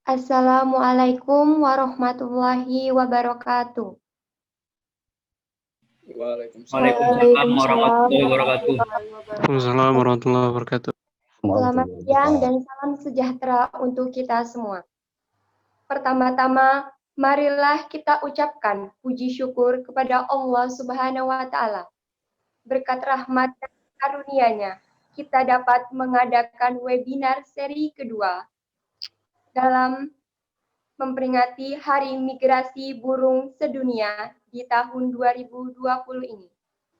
Assalamualaikum warahmatullahi wabarakatuh. Waalaikumsalam warahmatullahi wabarakatuh. Waalaikumsalam warahmatullahi wabarakatuh. Selamat siang dan salam sejahtera untuk kita semua. Pertama-tama, marilah kita ucapkan puji syukur kepada Allah Subhanahu wa Ta'ala. Berkat rahmat dan karunia-Nya, kita dapat mengadakan webinar seri kedua dalam memperingati Hari Migrasi Burung Sedunia di tahun 2020 ini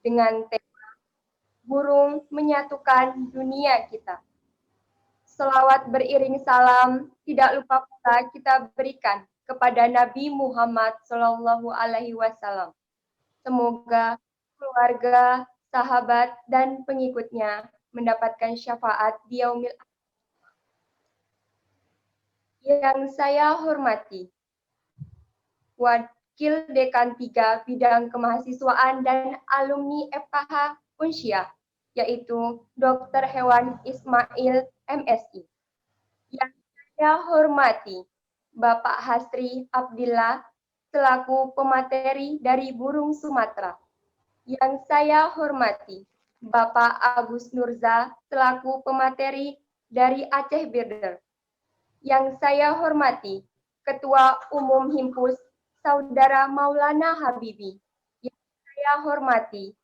dengan tema Burung Menyatukan Dunia Kita. Selawat beriring salam tidak lupa pula kita berikan kepada Nabi Muhammad SAW. Semoga keluarga, sahabat, dan pengikutnya mendapatkan syafaat di yaumil akhir. Yang saya hormati, Wakil Dekan 3 Bidang Kemahasiswaan dan Alumni FKH Unsyah, yaitu Dr. Hewan Ismail, MSI. Yang saya hormati, Bapak Hasri Abdillah, selaku pemateri dari Burung Sumatera. Yang saya hormati, Bapak Agus Nurza, selaku pemateri dari Aceh Birder. Yang saya hormati, Ketua Umum Himpus, Saudara Maulana Habibi. Yang saya hormati,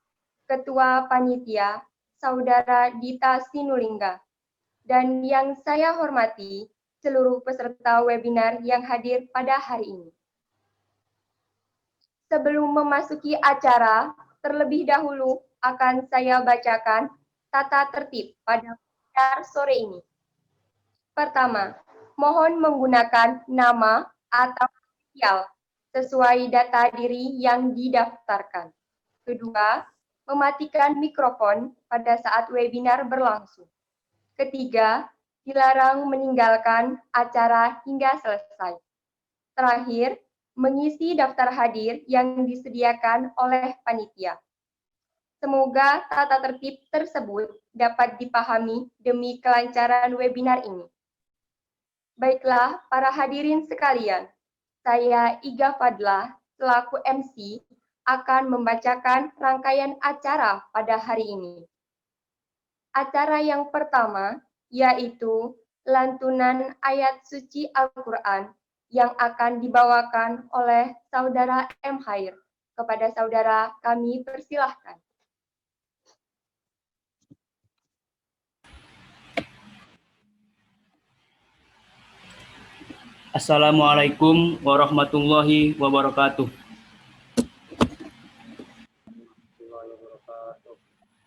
Ketua Panitia, Saudara Dita Sinulinga. Dan yang saya hormati, seluruh peserta webinar yang hadir pada hari ini. Sebelum memasuki acara, terlebih dahulu akan saya bacakan tata tertib pada webinar sore ini. Pertama, mohon menggunakan nama atau inisial sesuai data diri yang didaftarkan. Kedua, mematikan mikrofon pada saat webinar berlangsung. Ketiga, dilarang meninggalkan acara hingga selesai. Terakhir, mengisi daftar hadir yang disediakan oleh panitia. Semoga tata tertib tersebut dapat dipahami demi kelancaran webinar ini. Baiklah, para hadirin sekalian, saya Iga Fadlah selaku MC akan membacakan rangkaian acara pada hari ini. Acara yang pertama yaitu lantunan ayat suci Al-Quran yang akan dibawakan oleh Saudara M. Khair. Kepada saudara kami persilahkan. Assalamualaikum warahmatullahi wabarakatuh.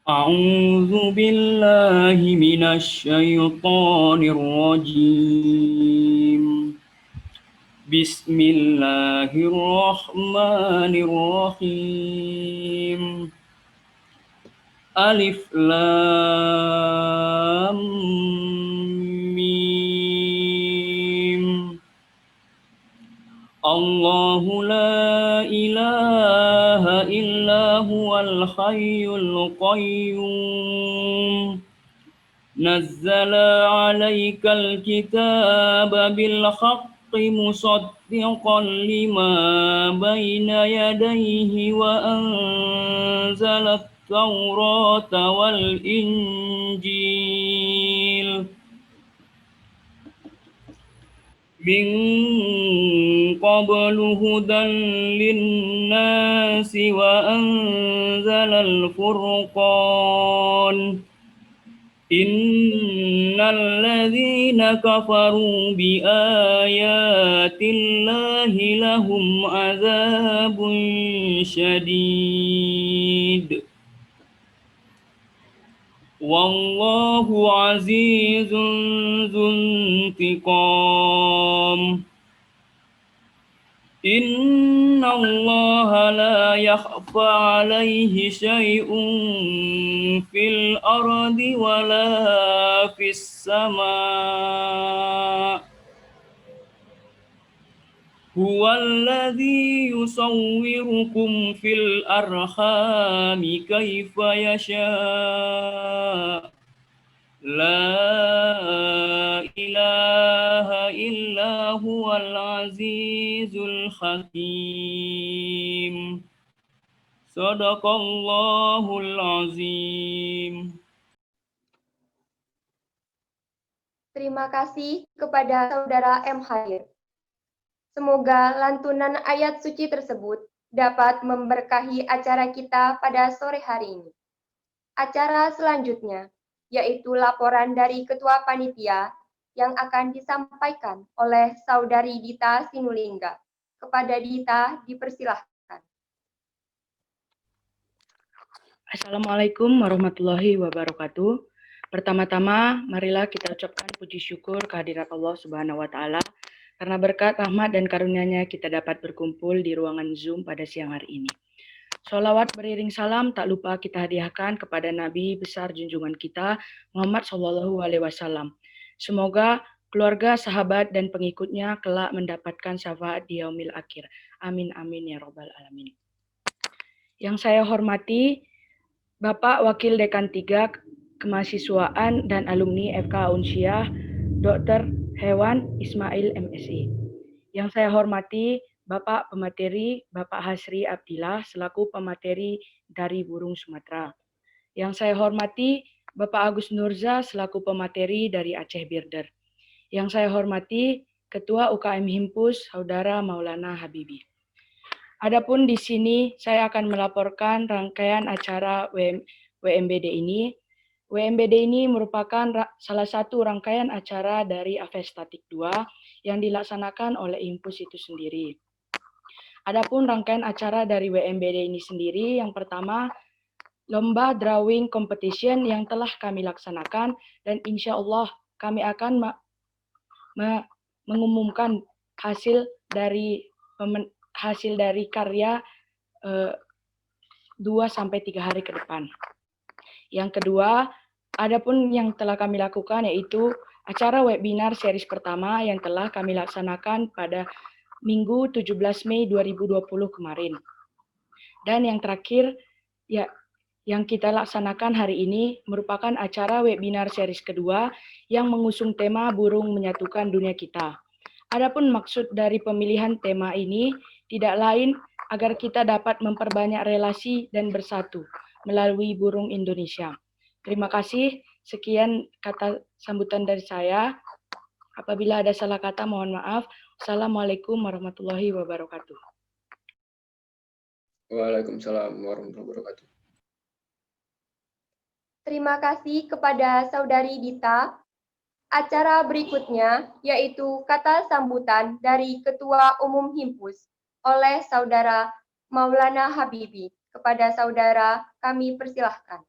A'udzu billahi minasy syaithanir rajim. Bismillahirrahmanirrahim. Alif Lam Mim. Allahu la ilaha illa huwal hayyul qayyum. Nazzala 'alaikal kitaba bil haqqi musaddiqan lima baina yadayhi wa anzalat taurata wal injil. Min qablu hudan linnasi wa anzalal furqan. Innal ladzina kafaru bi ayatillahi lahum adzabun syadid. Wallahu azizun dzuntiqam. Inna allaha la yakhfa alaihi syai'un fil ardi wa la fis sama'. Huwallazi yusawwirukum fil arhami kaifa yasha'. La ilaha illa huwal azizul hakim. Sadaqallahul azim. Terima kasih kepada Saudara M. Hadir. Semoga lantunan ayat suci tersebut dapat memberkahi acara kita pada sore hari ini. Acara selanjutnya, yaitu laporan dari Ketua Panitia yang akan disampaikan oleh Saudari Dita Sinulinga. Kepada Dita, dipersilahkan. Assalamualaikum warahmatullahi wabarakatuh. Pertama-tama, marilah kita ucapkan puji syukur kehadirat Allah Subhanahu wa Ta'ala, karena berkat rahmat dan karunia-Nya kita dapat berkumpul di ruangan Zoom pada siang hari ini. Sholawat beriring salam tak lupa kita hadiahkan kepada Nabi besar junjungan kita, Muhammad SAW. Semoga keluarga, sahabat, dan pengikutnya kelak mendapatkan syafaat di yaumil akhir. Amin, amin, ya robbal alamin. Yang saya hormati, Bapak Wakil Dekan 3 Kemahasiswaan dan Alumni FK Unsyah, Dr. Hewan Ismail MSI. Yang saya hormati, Bapak Pemateri, Bapak Hasri Abdillah, selaku pemateri dari Burung Sumatera. Yang saya hormati, Bapak Agus Nurza, selaku pemateri dari Aceh Birder. Yang saya hormati, Ketua UKM Himpus, Saudara Maulana Habibi. Adapun di sini saya akan melaporkan rangkaian acara WMBD ini. WMBD ini merupakan salah satu rangkaian acara dari Avestatik 2 yang dilaksanakan oleh Himpus itu sendiri. Adapun rangkaian acara dari WMBD ini sendiri, yang pertama, lomba drawing competition yang telah kami laksanakan, dan insya Allah kami akan mengumumkan hasil dari karya 2-3 hari ke depan. Yang kedua, adapun yang telah kami lakukan yaitu acara webinar series pertama yang telah kami laksanakan pada Minggu 17 Mei 2020 kemarin. Dan yang terakhir, yang kita laksanakan hari ini merupakan acara webinar series kedua yang mengusung tema burung menyatukan dunia kita. Adapun maksud dari pemilihan tema ini tidak lain agar kita dapat memperbanyak relasi dan bersatu melalui burung Indonesia. Terima kasih. Sekian kata sambutan dari saya. Apabila ada salah kata, mohon maaf. Assalamualaikum warahmatullahi wabarakatuh. Waalaikumsalam warahmatullahi wabarakatuh. Terima kasih kepada Saudari Dita. Acara berikutnya yaitu kata sambutan dari Ketua Umum Himpus oleh Saudara Maulana Habibi. Kepada saudara kami persilahkan.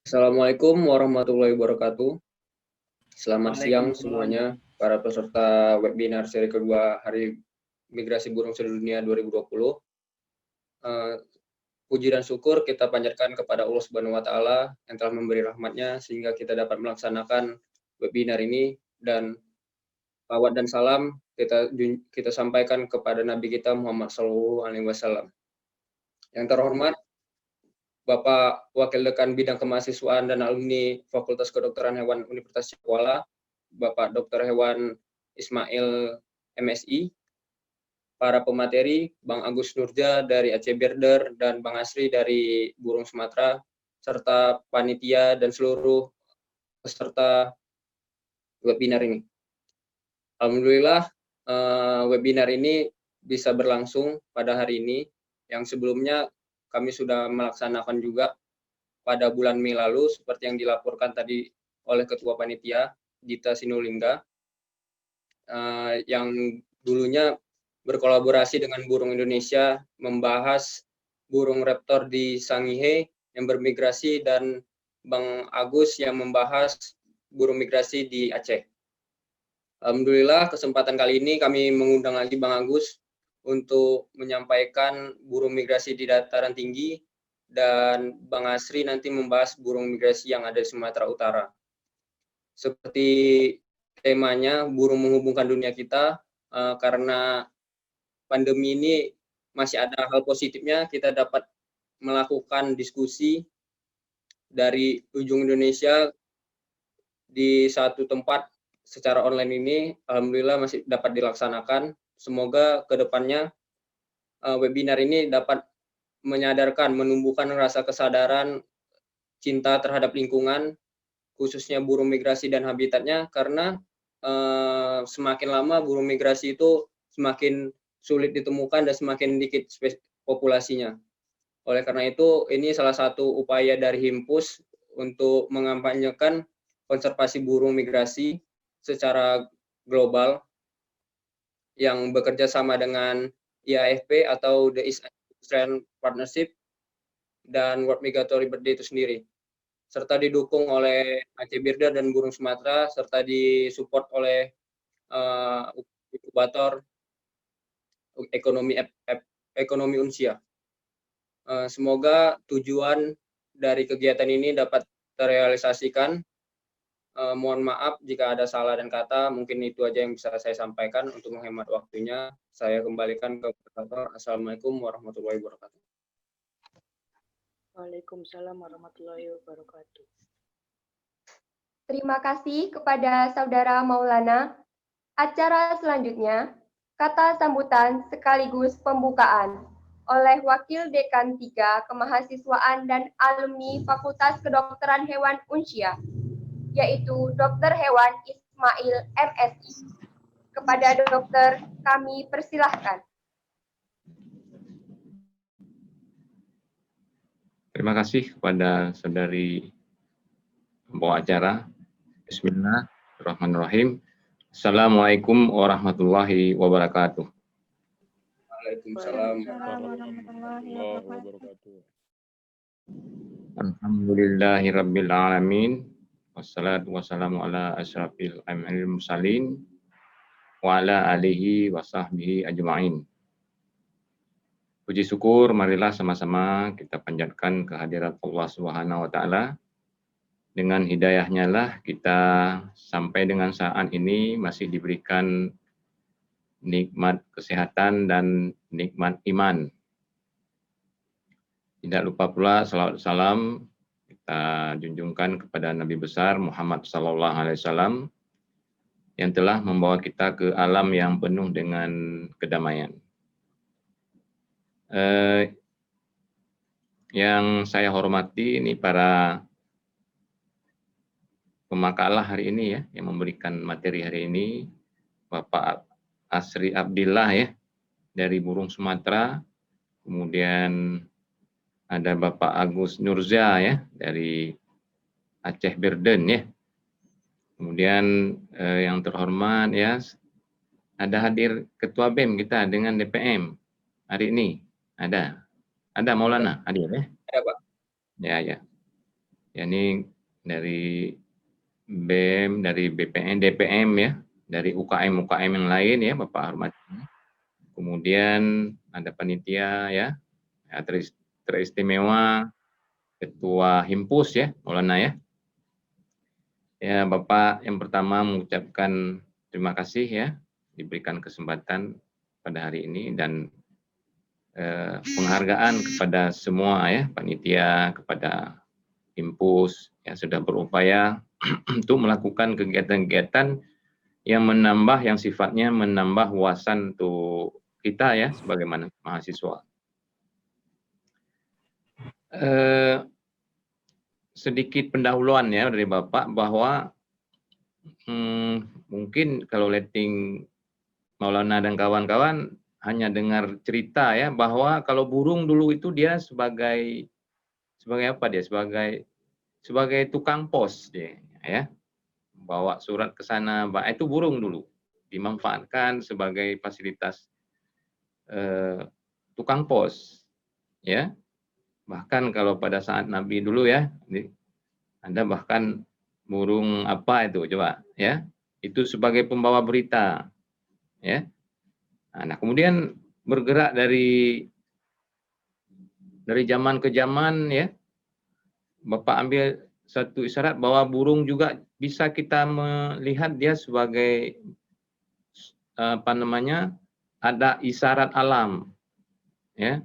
Assalamualaikum warahmatullahi wabarakatuh. Selamat siang semuanya para peserta webinar seri kedua Hari Migrasi Burung Sedunia 2020. Puji dan syukur kita panjatkan kepada Allah Subhanahu wa Ta'ala yang telah memberi rahmatnya sehingga kita dapat melaksanakan webinar ini, dan salawat dan salam kita sampaikan kepada Nabi kita Muhammad SAW. Yang terhormat Bapak Wakil Dekan Bidang Kemahasiswaan dan Alumni Fakultas Kedokteran Hewan Universitas Kuala, Bapak Dr. Hewan Ismail MSI, para pemateri, Bang Agus Nurza dari Aceh Birder dan Bang Asri dari Burung Sumatera, serta panitia dan seluruh peserta webinar ini. Alhamdulillah webinar ini bisa berlangsung pada hari ini, yang sebelumnya kami sudah melaksanakan juga pada bulan Mei lalu seperti yang dilaporkan tadi oleh Ketua Panitia Dita Sinulinga, yang dulunya berkolaborasi dengan Burung Indonesia membahas burung raptor di Sangihe yang bermigrasi, dan Bang Agus yang membahas burung migrasi di Aceh. Alhamdulillah kesempatan kali ini kami mengundang lagi Bang Agus untuk menyampaikan burung migrasi di dataran tinggi, dan Bang Asri nanti membahas burung migrasi yang ada di Sumatera Utara. Seperti temanya, burung menghubungkan dunia kita, karena pandemi ini masih ada hal positifnya, kita dapat melakukan diskusi dari ujung Indonesia di satu tempat secara online ini, alhamdulillah masih dapat dilaksanakan. Semoga kedepannya webinar ini dapat menyadarkan, menumbuhkan rasa kesadaran cinta terhadap lingkungan, khususnya burung migrasi dan habitatnya, karena semakin lama burung migrasi itu semakin sulit ditemukan dan semakin dikit populasinya. Oleh karena itu, ini salah satu upaya dari Himpus untuk mengampanyekan konservasi burung migrasi secara global yang bekerja sama dengan IAFP atau The East Australian Partnership dan World Migratory Bird itu sendiri, serta didukung oleh Aceh Birder dan Burung Sumatera, serta disupport oleh inkubator ekonomi Unsia. Semoga tujuan dari kegiatan ini dapat terrealisasikan. Mohon maaf jika ada salah dan kata, mungkin itu aja yang bisa saya sampaikan untuk menghemat waktunya. Saya kembalikan ke moderator. Assalamualaikum warahmatullahi wabarakatuh. Waalaikumsalam warahmatullahi wabarakatuh. Terima kasih kepada Saudara Maulana. Acara selanjutnya, kata sambutan sekaligus pembukaan oleh Wakil Dekan 3 Kemahasiswaan dan Alumni Fakultas Kedokteran Hewan Unsia, yaitu Dr. Hewan Ismail MSI. Kepada dokter, kami persilahkan. Terima kasih kepada saudari pembawa acara. Bismillahirrahmanirrahim. Assalamualaikum warahmatullahi wabarakatuh. Waalaikumsalam warahmatullahi wabarakatuh. Alhamdulillahirabbil alamin. Wassalatu wassalamu ala asyrafil anbiya'i wal mursalin wa ala alihi wa sahbihi ajma'in. Puji syukur, marilah sama-sama kita panjatkan kehadirat Allah Subhanahu wa taala. Dengan hidayahnya lah kita sampai dengan saat ini masih diberikan nikmat kesehatan dan nikmat iman. Tidak lupa pula salawat salam kita junjungkan kepada Nabi besar Muhammad sallallahu alaihi wasallam yang telah membawa kita ke alam yang penuh dengan kedamaian. Yang saya hormati ini para pemakalah hari ini ya, yang memberikan materi hari ini, Bapak Asri Abdillah ya, dari Burung Sumatera, kemudian ada Bapak Agus Nurza ya, dari Aceh Birden ya, kemudian yang terhormat ya, ada hadir Ketua BEM kita dengan DPM hari ini, ada Maulana hadir ya? Ada Pak. Ya. Ya ini dari BEM, dari BPN, DPM ya, dari UKM yang lain ya, Bapak hormat. Kemudian ada panitia ya, teristimewa Ketua Himpus ya, Maulana ya. Ya Bapak, yang pertama mengucapkan terima kasih ya, diberikan kesempatan pada hari ini dan penghargaan kepada semua ya, panitia, kepada Himpus yang sudah berupaya untuk melakukan kegiatan-kegiatan yang sifatnya menambah wawasan untuk kita ya sebagai mahasiswa. Sedikit pendahuluan ya dari Bapak bahwa mungkin kalau letting Maulana dan kawan-kawan hanya dengar cerita ya bahwa kalau burung dulu itu dia sebagai apa dia, sebagai tukang pos dia ya, bawa surat ke sana, itu burung dulu dimanfaatkan sebagai fasilitas tukang pos ya. Bahkan kalau pada saat Nabi dulu ya, ada bahkan burung apa itu coba ya, itu sebagai pembawa berita ya. Nah kemudian bergerak dari zaman ke zaman ya, Bapak ambil satu isyarat bahwa burung juga bisa kita melihat dia sebagai apa namanya, ada isyarat alam ya.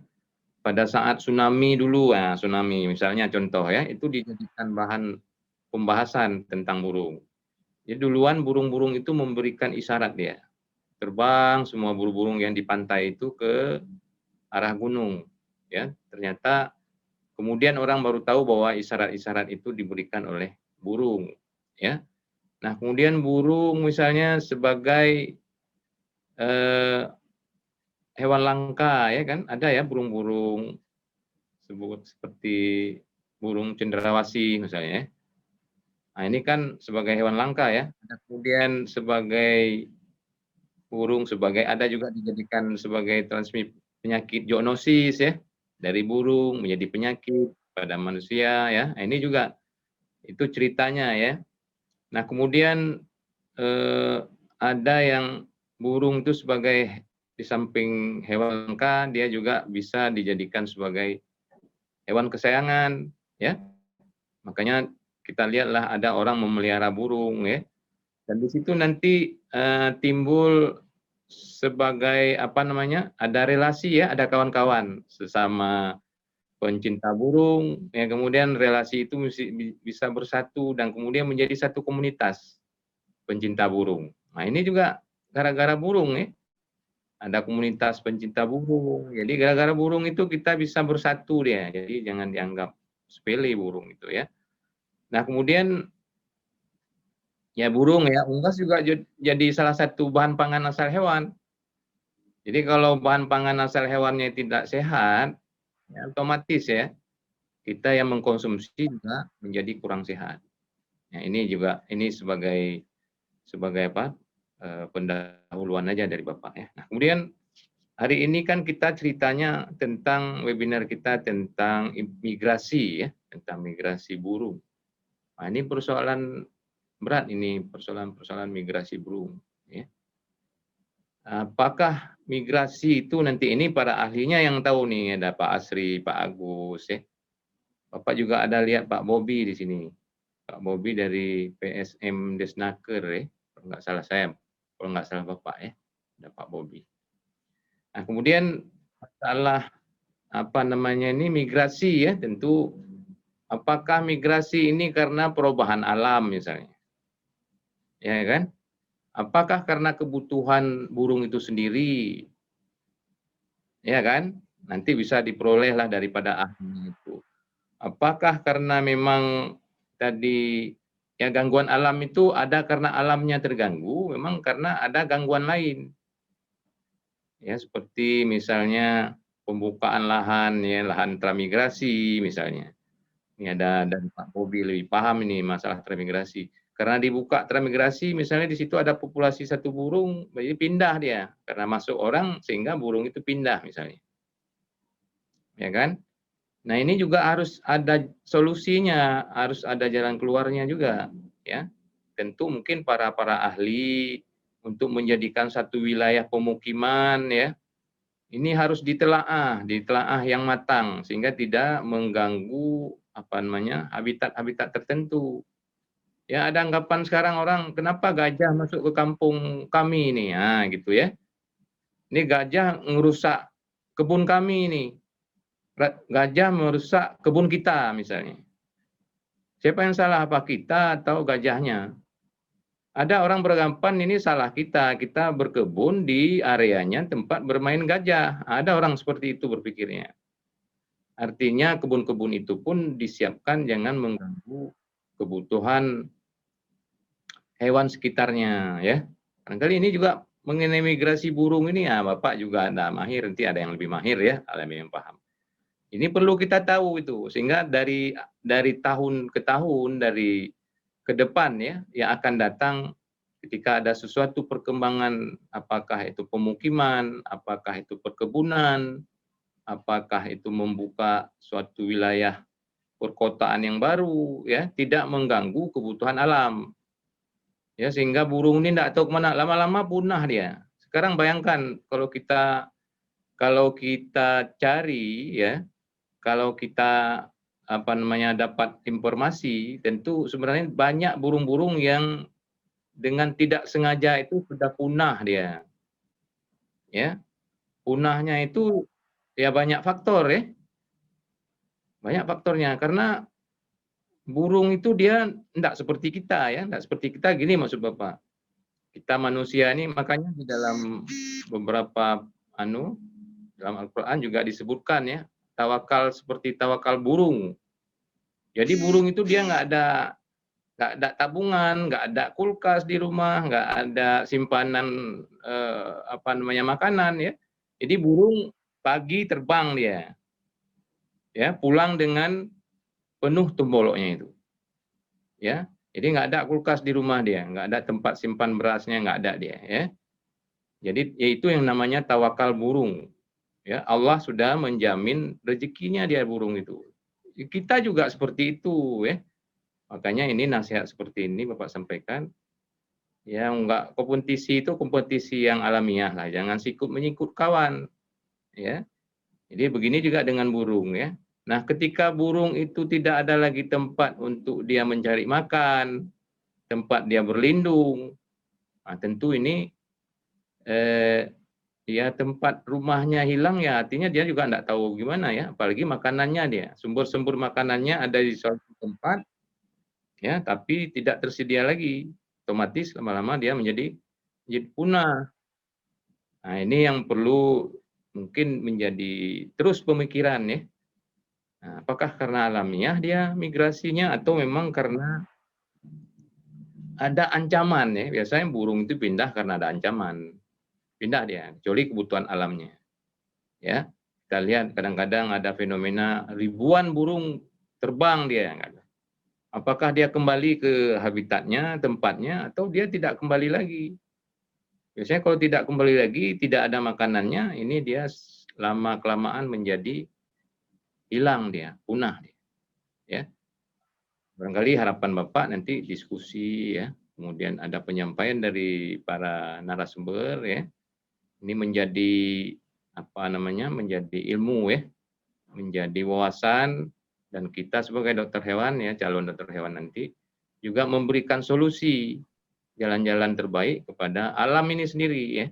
pada saat tsunami dulu, tsunami misalnya contoh ya, itu dijadikan bahan pembahasan tentang burung. Jadi duluan burung-burung itu memberikan isyarat dia. Terbang semua burung-burung yang di pantai itu ke arah gunung. Ya, ternyata kemudian orang baru tahu bahwa isyarat-isyarat itu diberikan oleh burung. Ya, nah kemudian burung misalnya sebagai hewan langka ya kan, ada ya burung-burung seperti burung cendrawasih misalnya. Nah ini kan sebagai hewan langka ya. Kemudian sebagai burung, ada juga dijadikan sebagai transmisi penyakit zoonosis ya, dari burung menjadi penyakit pada manusia ya. Nah, ini juga itu ceritanya ya. Nah kemudian ada yang burung itu sebagai di samping hewan langka, dia juga bisa dijadikan sebagai hewan kesayangan ya. Makanya kita lihatlah ada orang memelihara burung ya. Dan di situ nanti timbul sebagai apa namanya? Ada relasi ya, ada kawan-kawan sesama pencinta burung ya, kemudian relasi itu bisa bersatu dan kemudian menjadi satu komunitas pencinta burung. Nah, ini juga gara-gara burung ya. Ada komunitas pencinta burung. Jadi gara-gara burung itu kita bisa bersatu dia. Jadi jangan dianggap sepele burung itu ya. Nah, kemudian ya burung ya, unggas juga jadi salah satu bahan pangan asal hewan. Jadi kalau bahan pangan asal hewannya tidak sehat, ya otomatis ya kita yang mengkonsumsi juga menjadi kurang sehat. Nah, ini sebagai apa? Pendahuluan aja dari Bapak ya. Nah, kemudian hari ini kan kita ceritanya tentang webinar kita tentang migrasi ya, tentang migrasi burung. Nah, ini persoalan berat ini, persoalan migrasi burung ya. Apakah migrasi itu nanti ini para ahlinya yang tahu nih, ada Pak Asri, Pak Agus ya. Bapak juga ada lihat Pak Bobi di sini. Pak Bobi dari PSM Desnaker ya. Kalau nggak salah Bapak ya. Ada Pak Bobi. Nah, kemudian masalah apa namanya ini migrasi ya, tentu apakah migrasi ini karena perubahan alam misalnya? Ya kan? Apakah karena kebutuhan burung itu sendiri? Ya kan? Nanti bisa diperolehlah daripada ahli itu. Apakah karena memang tadi ya gangguan alam itu ada karena alamnya terganggu, memang karena ada gangguan lain. Ya, seperti misalnya pembukaan lahan ya, lahan transmigrasi misalnya. Ini ada dari Pak Bobi lebih paham ini masalah transmigrasi. Karena dibuka transmigrasi, misalnya di situ ada populasi satu burung, jadi pindah dia. Karena masuk orang, sehingga burung itu pindah misalnya. Ya kan? Nah ini juga harus ada solusinya, harus ada jalan keluarnya juga. Ya, tentu mungkin para ahli untuk menjadikan satu wilayah pemukiman, ya, ini harus ditelaah yang matang, sehingga tidak mengganggu apa namanya habitat tertentu. Ya, ada anggapan sekarang orang, kenapa gajah masuk ke kampung kami ini? Nah, gitu ya. Ini gajah merusak kebun kami ini. Gajah merusak kebun kita misalnya. Siapa yang salah? Apa kita atau gajahnya? Ada orang beranggapan ini salah kita. Kita berkebun di areanya tempat bermain gajah. Ada orang seperti itu berpikirnya. Artinya kebun-kebun itu pun disiapkan jangan mengganggu kebutuhan hewan sekitarnya, ya. Barangkali ini juga mengenai migrasi burung ini, ya Bapak juga ada mahir, nanti ada yang lebih mahir ya, ada yang paham. Ini perlu kita tahu itu, sehingga dari tahun ke tahun, dari ke depan ya, yang akan datang ketika ada sesuatu perkembangan, apakah itu pemukiman, apakah itu perkebunan, apakah itu membuka suatu wilayah perkotaan yang baru, ya, tidak mengganggu kebutuhan alam. Ya, sehingga burung ini tidak tahu kemana, lama-lama punah dia. Sekarang bayangkan kalau kita cari ya, kalau kita apa namanya dapat informasi, tentu sebenarnya banyak burung-burung yang dengan tidak sengaja itu sudah punah dia. Ya. Punahnya itu ya banyak faktor ya. Banyak faktornya, karena burung itu dia tidak seperti kita ya, tidak seperti kita gini maksud Bapak. Kita manusia ini makanya di dalam beberapa dalam Al-Qur'an juga disebutkan ya, tawakal seperti tawakal burung. Jadi burung itu dia nggak ada tabungan, nggak ada kulkas di rumah, nggak ada simpanan makanan ya. Jadi burung pagi terbang dia, ya pulang dengan penuh tumboloknya itu, ya. Jadi nggak ada kulkas di rumah dia, nggak ada tempat simpan berasnya, nggak ada dia, ya. Jadi yaitu yang namanya tawakal burung, ya. Allah sudah menjamin rezekinya dia burung itu. Kita juga seperti itu, ya. Makanya ini nasihat seperti ini Bapak sampaikan. Ya enggak, kompetisi itu kompetisi yang alamiah lah, jangan sikut menyikut kawan, ya. Jadi begini juga dengan burung ya. Nah, ketika burung itu tidak ada lagi tempat untuk dia mencari makan, tempat dia berlindung, nah, tentu ini ya tempat rumahnya hilang ya, artinya dia juga tidak tahu gimana ya, apalagi makanannya dia, sumber-sumber makanannya ada di suatu tempat, ya, tapi tidak tersedia lagi, otomatis lama-lama dia menjadi punah. Nah, ini yang perlu mungkin menjadi terus pemikiran ya. Nah, apakah karena alamiah dia migrasinya atau memang karena ada ancaman ya? Biasanya burung itu pindah karena ada ancaman. Pindah dia, kecuali kebutuhan alamnya. Ya, kita lihat kadang-kadang ada fenomena ribuan burung terbang dia. Apakah dia kembali ke habitatnya, tempatnya, atau dia tidak kembali lagi? Biasanya kalau tidak kembali lagi, tidak ada makanannya, ini dia lama-kelamaan menjadi hilang dia, punah dia. Ya. Barangkali harapan Bapak nanti diskusi ya, kemudian ada penyampaian dari para narasumber ya. Ini menjadi menjadi ilmu ya, menjadi wawasan, dan kita sebagai dokter hewan ya, calon dokter hewan nanti juga memberikan solusi jalan-jalan terbaik kepada alam ini sendiri ya.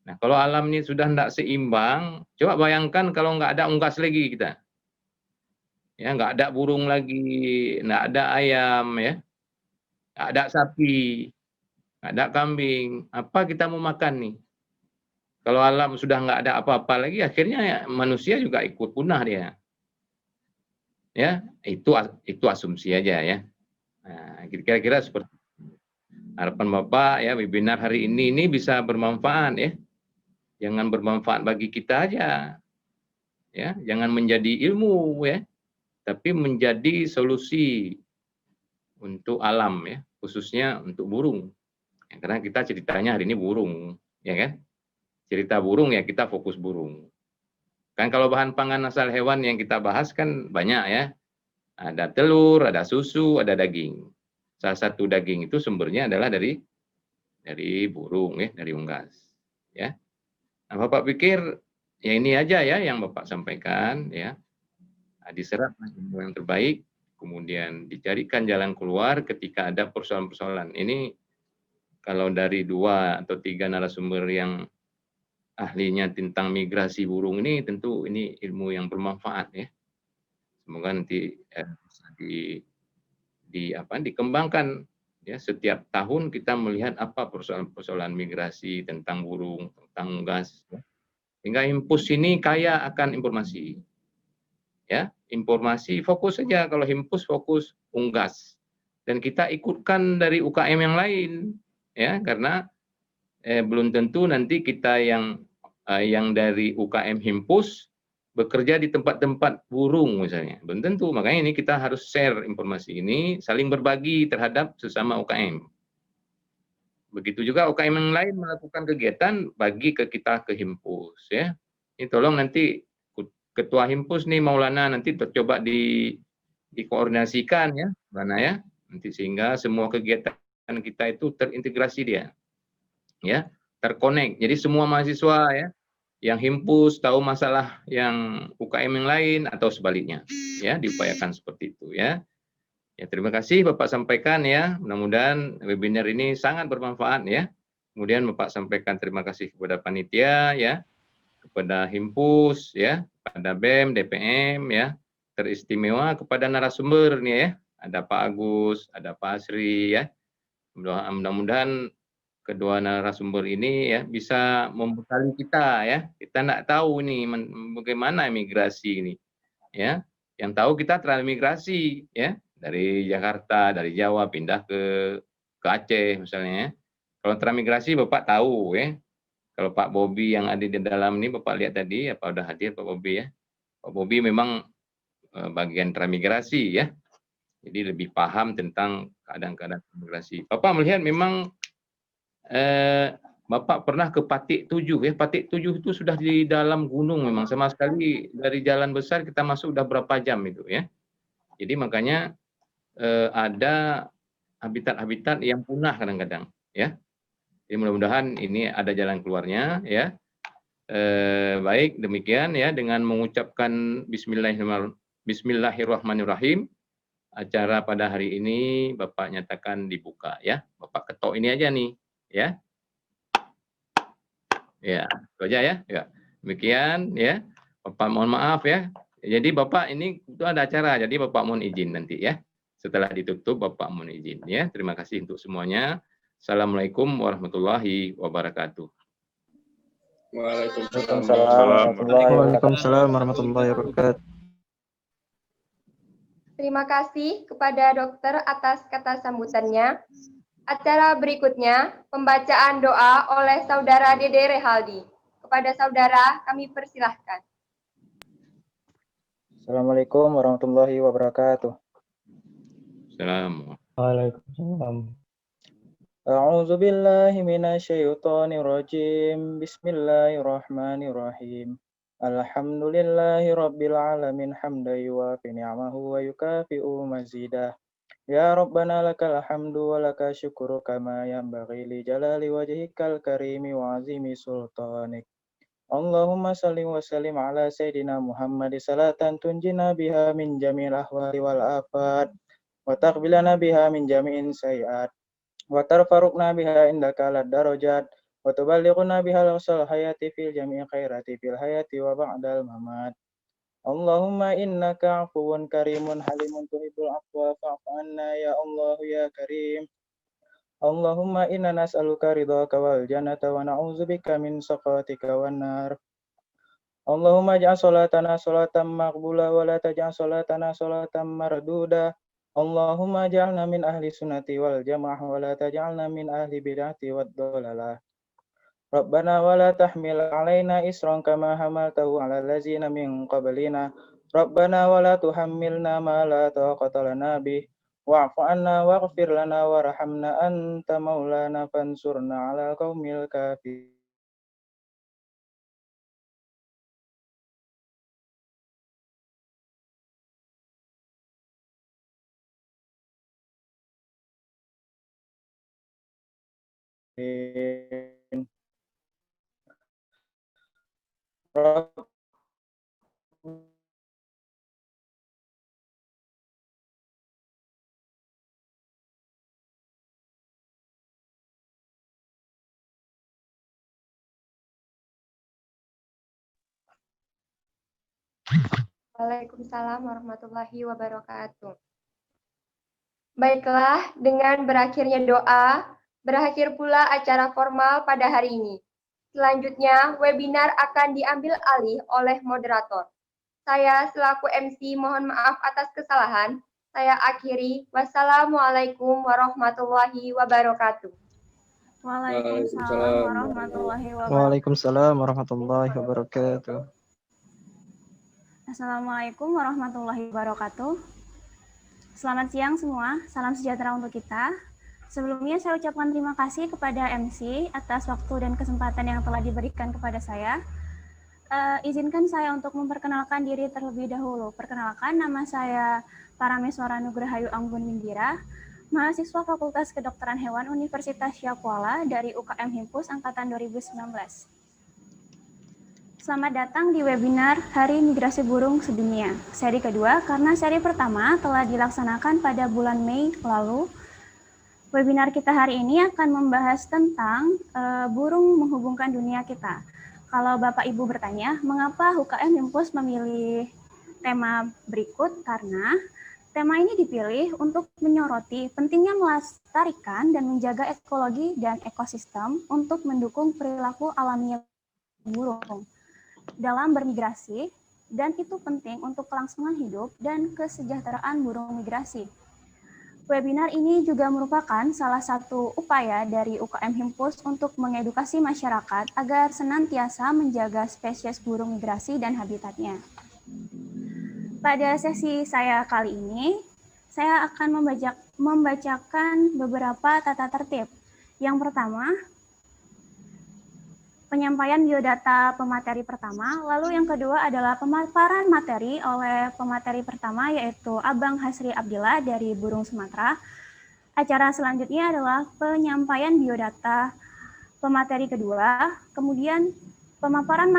Nah, kalau alam ini sudah tidak seimbang, coba bayangkan kalau nggak ada unggas lagi kita. Ya, nggak ada burung lagi, nggak ada ayam ya, nggak ada sapi, nggak ada kambing, apa kita mau makan nih? Kalau alam sudah nggak ada apa-apa lagi, akhirnya ya, manusia juga ikut punah dia. Ya, itu asumsi aja ya. Nah, kira-kira seperti itu. Harapan Bapak ya, webinar hari ini bisa bermanfaat ya. Jangan bermanfaat bagi kita aja. Ya, jangan menjadi ilmu ya, tapi menjadi solusi untuk alam ya, khususnya untuk burung. Ya, karena kita ceritanya hari ini burung, ya kan? Cerita burung ya, kita fokus burung. Kan kalau bahan pangan asal hewan yang kita bahas kan banyak ya. Ada telur, ada susu, ada daging. Salah satu daging itu sumbernya adalah dari burung ya, dari unggas. Ya. Nah, Bapak pikir ya ini aja ya yang Bapak sampaikan ya. Nah, diserap yang terbaik, kemudian dicarikan jalan keluar ketika ada persoalan-persoalan. Ini kalau dari 2 atau 3 narasumber yang ahlinya tentang migrasi burung ini, tentu ini ilmu yang bermanfaat ya. Semoga nanti bisa dikembangkan ya, setiap tahun kita melihat apa persoalan-persoalan migrasi tentang burung, tentang unggas ya. Sehingga Himpus ini kaya akan informasi. Ya, informasi fokus saja, kalau Himpus fokus unggas. Dan kita ikutkan dari UKM yang lain ya, karena belum tentu nanti kita yang dari UKM Himpus bekerja di tempat-tempat burung misalnya. Belum tentu, makanya ini kita harus share informasi ini, saling berbagi terhadap sesama UKM. Begitu juga UKM yang lain melakukan kegiatan, bagi ke kita ke Himpus ya. Ini tolong nanti Ketua Himpus nih Maulana nanti coba dikoordinasikan ya, Maulana ya. Nanti sehingga semua kegiatan kita itu terintegrasi dia. Ya, terkonek. Jadi semua mahasiswa ya yang Himpus tahu masalah yang UKM yang lain atau sebaliknya. Ya, diupayakan seperti itu ya. Ya, terima kasih Bapak sampaikan ya. Mudah-mudahan webinar ini sangat bermanfaat ya. Kemudian Bapak sampaikan terima kasih kepada panitia ya, kepada Himpus ya, pada BEM, DPM ya, teristimewa kepada narasumber nih ya. Ada Pak Agus, ada Pak Asri ya. Mudah-mudahan kedua narasumber ini ya bisa membekali kita ya. Kita nggak tahu nih bagaimana migrasi ini ya. Yang tahu kita transmigrasi ya dari Jakarta, dari Jawa pindah ke Aceh misalnya ya. Kalau transmigrasi Bapak tahu ya. Kalau Pak Bobi yang ada di dalam ini Bapak lihat tadi apa udah hadir Pak Bobi ya. Pak Bobi memang bagian transmigrasi ya. Jadi lebih paham tentang keadaan-keadaan migrasi. Bapak melihat memang Bapak pernah ke Patik 7 ya. Patik 7 itu sudah di dalam gunung memang, sama sekali dari jalan besar kita masuk udah berapa jam itu ya. Jadi makanya ada habitat-habitat yang punah kadang-kadang ya. Jadi mudah-mudahan ini ada jalan keluarnya ya. Baik demikian ya, dengan mengucapkan Bismillahirrahmanirrahim. Acara pada hari ini Bapak nyatakan dibuka ya. Bapak ketok ini aja nih ya. Ya, itu aja ya. Ya. Demikian ya. Bapak mohon maaf ya. Jadi Bapak ini itu ada acara, jadi Bapak mohon izin nanti ya. Setelah ditutup Bapak mohon izin ya. Terima kasih untuk semuanya. Assalamualaikum warahmatullahi wabarakatuh. Waalaikumsalam warahmatullahi wabarakatuh. Terima kasih kepada dokter atas kata sambutannya. Acara berikutnya, pembacaan doa oleh Saudara Dede Rehaldi. Kepada saudara, kami persilahkan. Assalamualaikum warahmatullahi wabarakatuh. Assalamualaikum. Waalaikumsalam. A'udzu billahi minasyaitonir rajim. Bismillahirrahmanirrahim. Alhamdulillahi rabbil alamin hamdan yuwafi ni'amahu wa yukafi'u mazidah. Ya Rabbana lakal hamdu wa laka syukru kama yanbaghi li jalali wajhikal karimi wa azimi sultanik. Allahumma salli wa sallim ala sayyidina Muhammad salatan tunjina biha min jamil ahwali wal afat wa taqbilana biha min jami'in sayiat wa tarfaruqna biha indaka lad darajat wa tuballighuna bihal usal hayati fil jami'i khairati fil hayati wa ba'dal mamat. Allahumma innaka afuwun karimun halimun tuhibbul afwa fa'fu anna ya Allah ya karim. Allahumma inna nas'aluka ridhaka wal jannata wa na'udzubika min sakhatika wan nar. Allahumma ij'al salatana salatan maqbula wa la taj'al salatana salatan marduda. Allahumma ij'alna min ahli sunnati wal jamaah wa la taj'alna min ahli bid'ati wad dhalalah. Rabbana wa la tahmil 'alaina isran kama hamaltahu 'alal ladzina min qablina. Rabbana wa la tuhammilna ma la taqata lana bih. Wa'fu 'anna waghfir lana warhamna anta maulana fansurna 'alal qaumil kafirin. Waalaikumsalam warahmatullahi wabarakatuh. Baiklah, dengan berakhirnya doa, berakhir pula acara formal pada hari ini. Selanjutnya, webinar akan diambil alih oleh moderator. Saya selaku MC mohon maaf atas kesalahan. Saya akhiri. Wassalamualaikum warahmatullahi wabarakatuh. Waalaikumsalam warahmatullahi wabarakatuh. Waalaikumsalam warahmatullahi wabarakatuh. Assalamualaikum warahmatullahi wabarakatuh. Selamat siang semua, salam sejahtera untuk kita. Sebelumnya saya ucapkan terima kasih kepada MC atas waktu dan kesempatan yang telah diberikan kepada saya. Izinkan saya untuk memperkenalkan diri terlebih dahulu. Perkenalkan, nama saya Parameswara Nugrahayu Anggun Wingira, mahasiswa Fakultas Kedokteran Hewan Universitas Syakuala dari UKM Himpus Angkatan 2019. Selamat datang di webinar Hari Migrasi Burung Sedunia, seri kedua, karena seri pertama telah dilaksanakan pada bulan Mei lalu. Webinar kita hari ini akan membahas tentang burung menghubungkan dunia kita. Kalau Bapak Ibu bertanya, mengapa UKM Himpus memilih tema berikut karena tema ini dipilih untuk menyoroti pentingnya melestarikan dan menjaga ekologi dan ekosistem untuk mendukung perilaku alamiah burung dalam bermigrasi, dan itu penting untuk kelangsungan hidup dan kesejahteraan burung migrasi. Webinar ini juga merupakan salah satu upaya dari UKM Himpus untuk mengedukasi masyarakat agar senantiasa menjaga spesies burung migrasi dan habitatnya. Pada sesi saya kali ini, saya akan membacakan beberapa tata tertib. Yang pertama, penyampaian biodata pemateri pertama, lalu yang kedua adalah pemaparan materi oleh pemateri pertama yaitu Abang Hasri Abdillah dari Burung Sumatera. Acara selanjutnya adalah penyampaian biodata pemateri kedua, kemudian pemaparan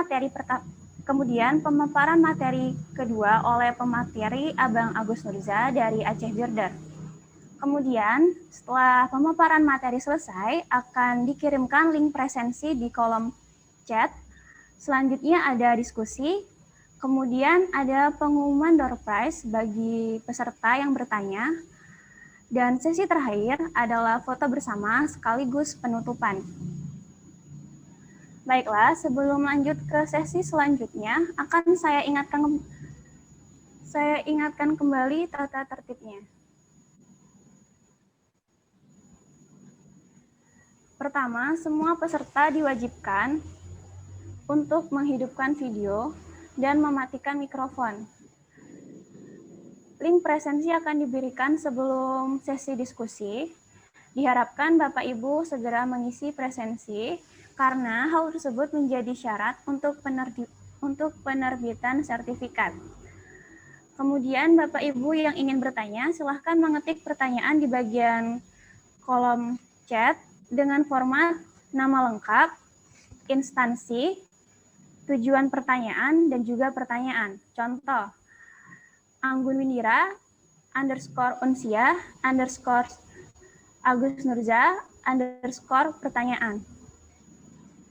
materi kedua oleh pemateri Abang Agus Nurza dari Aceh Birder. Kemudian setelah pemaparan materi selesai akan dikirimkan link presensi di kolom chat. Selanjutnya ada diskusi, kemudian ada pengumuman door prize bagi peserta yang bertanya, dan sesi terakhir adalah foto bersama sekaligus penutupan. Baiklah, sebelum lanjut ke sesi selanjutnya, akan saya ingatkan kembali tata tertibnya. Pertama, semua peserta diwajibkan untuk menghidupkan video dan mematikan mikrofon. Link presensi akan diberikan sebelum sesi diskusi. Diharapkan Bapak Ibu segera mengisi presensi karena hal tersebut menjadi syarat untuk penerbitan sertifikat. Kemudian Bapak Ibu yang ingin bertanya, silahkan mengetik pertanyaan di bagian kolom chat dengan format nama lengkap, instansi, tujuan pertanyaan, dan juga pertanyaan. Contoh, Anggun Windira, _Unsia, _Agus Nurza, _pertanyaan.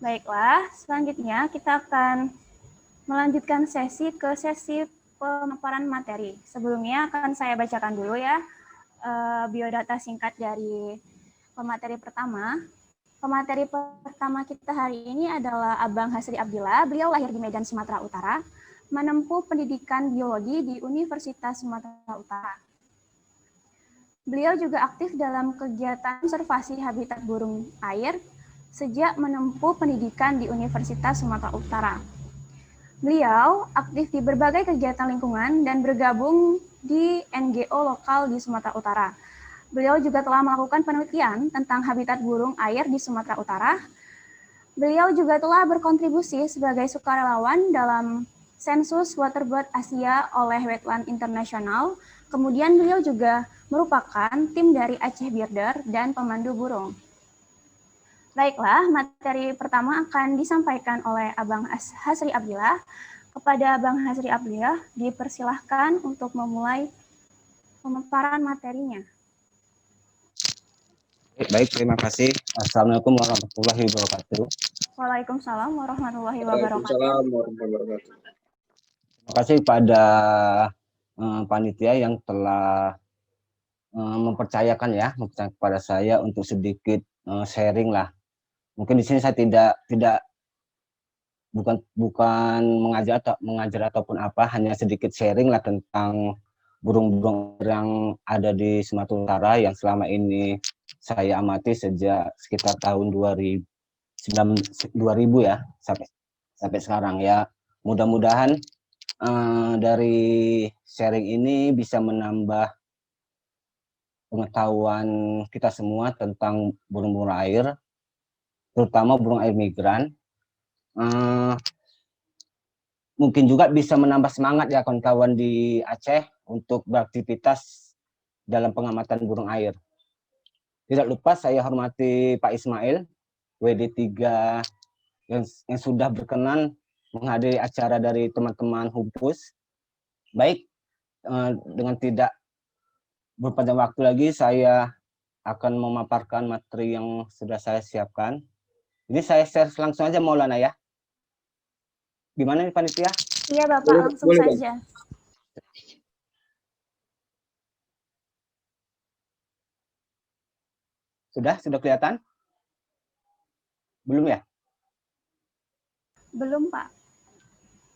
Baiklah, selanjutnya kita akan melanjutkan sesi ke sesi pemaparan materi. Sebelumnya akan saya bacakan dulu ya biodata singkat dari pemateri pertama. Pemateri pertama kita hari ini adalah Abang Hasri Abdillah. Beliau lahir di Medan, Sumatera Utara, menempuh pendidikan biologi di Universitas Sumatera Utara. Beliau juga aktif dalam kegiatan konservasi habitat burung air sejak menempuh pendidikan di Universitas Sumatera Utara. Beliau aktif di berbagai kegiatan lingkungan dan bergabung di NGO lokal di Sumatera Utara. Beliau juga telah melakukan penelitian tentang habitat burung air di Sumatera Utara. Beliau juga telah berkontribusi sebagai sukarelawan dalam sensus waterbird Asia oleh Wetland International. Kemudian beliau juga merupakan tim dari Aceh Birder dan pemandu burung. Baiklah, materi pertama akan disampaikan oleh Abang Hasri Abdillah. Kepada Abang Hasri Abdillah, dipersilahkan untuk memulai pemaparan materinya. Baik, terima kasih. Assalamualaikum warahmatullahi wabarakatuh. Waalaikumsalam warahmatullahi wabarakatuh. Waalaikumsalam warahmatullahi wabarakatuh. Terima kasih pada panitia yang telah mempercayakan kepada saya untuk sedikit sharing lah. Mungkin di sini saya bukan mengajar ataupun apa, hanya sedikit sharing lah tentang burung-burung yang ada di Sumatera Utara yang selama ini saya amati sejak sekitar tahun 2000 ya sampai sekarang ya. Mudah-mudahan dari sharing ini bisa menambah pengetahuan kita semua tentang burung-burung air, terutama burung air migran. Mungkin juga bisa menambah semangat ya kawan-kawan di Aceh untuk beraktivitas dalam pengamatan burung air. Tidak lupa saya hormati Pak Ismail, WD3 yang sudah berkenan menghadiri acara dari teman-teman Himpus. Baik, dengan tidak berpanjang waktu lagi, saya akan memaparkan materi yang sudah saya siapkan. Ini saya share langsung aja Maulana ya. Gimana nih panitia? Iya Bapak, langsung saja. Sudah kelihatan? Belum ya? Belum, Pak.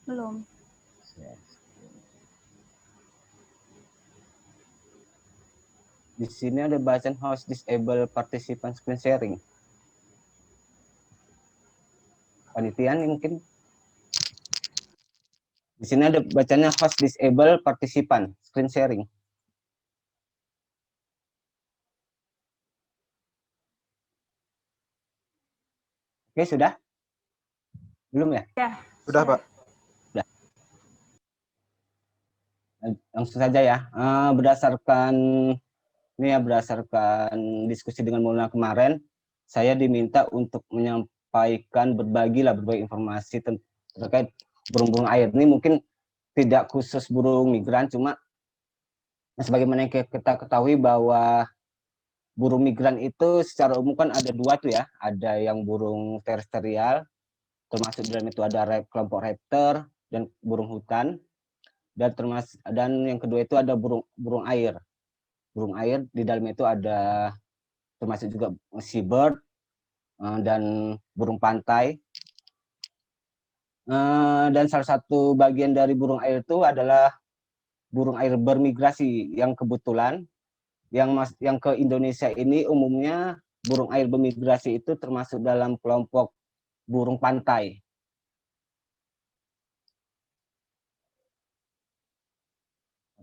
Belum. Di sini ada bacaan host disable participant screen sharing. Panitia nih mungkin. Di sini ada bacanya host disable participant screen sharing. Oke, sudah? Belum ya? Ya. Sudah, Pak. Sudah. Langsung saja ya. Berdasarkan diskusi dengan Maulana kemarin, saya diminta untuk menyampaikan berbagi informasi terkait burung-burung air. Ini mungkin tidak khusus burung migran, cuma sebagaimana yang kita ketahui bahwa burung migran itu secara umum kan ada dua tuh ya, ada yang burung terestrial, termasuk dalam itu ada kelompok raptor dan burung hutan, dan yang kedua itu ada burung air. Burung air di dalam itu ada termasuk juga seabird dan burung pantai. Dan salah satu bagian dari burung air itu adalah burung air bermigrasi yang kebetulan yang ke Indonesia ini umumnya burung air bermigrasi itu termasuk dalam kelompok burung pantai.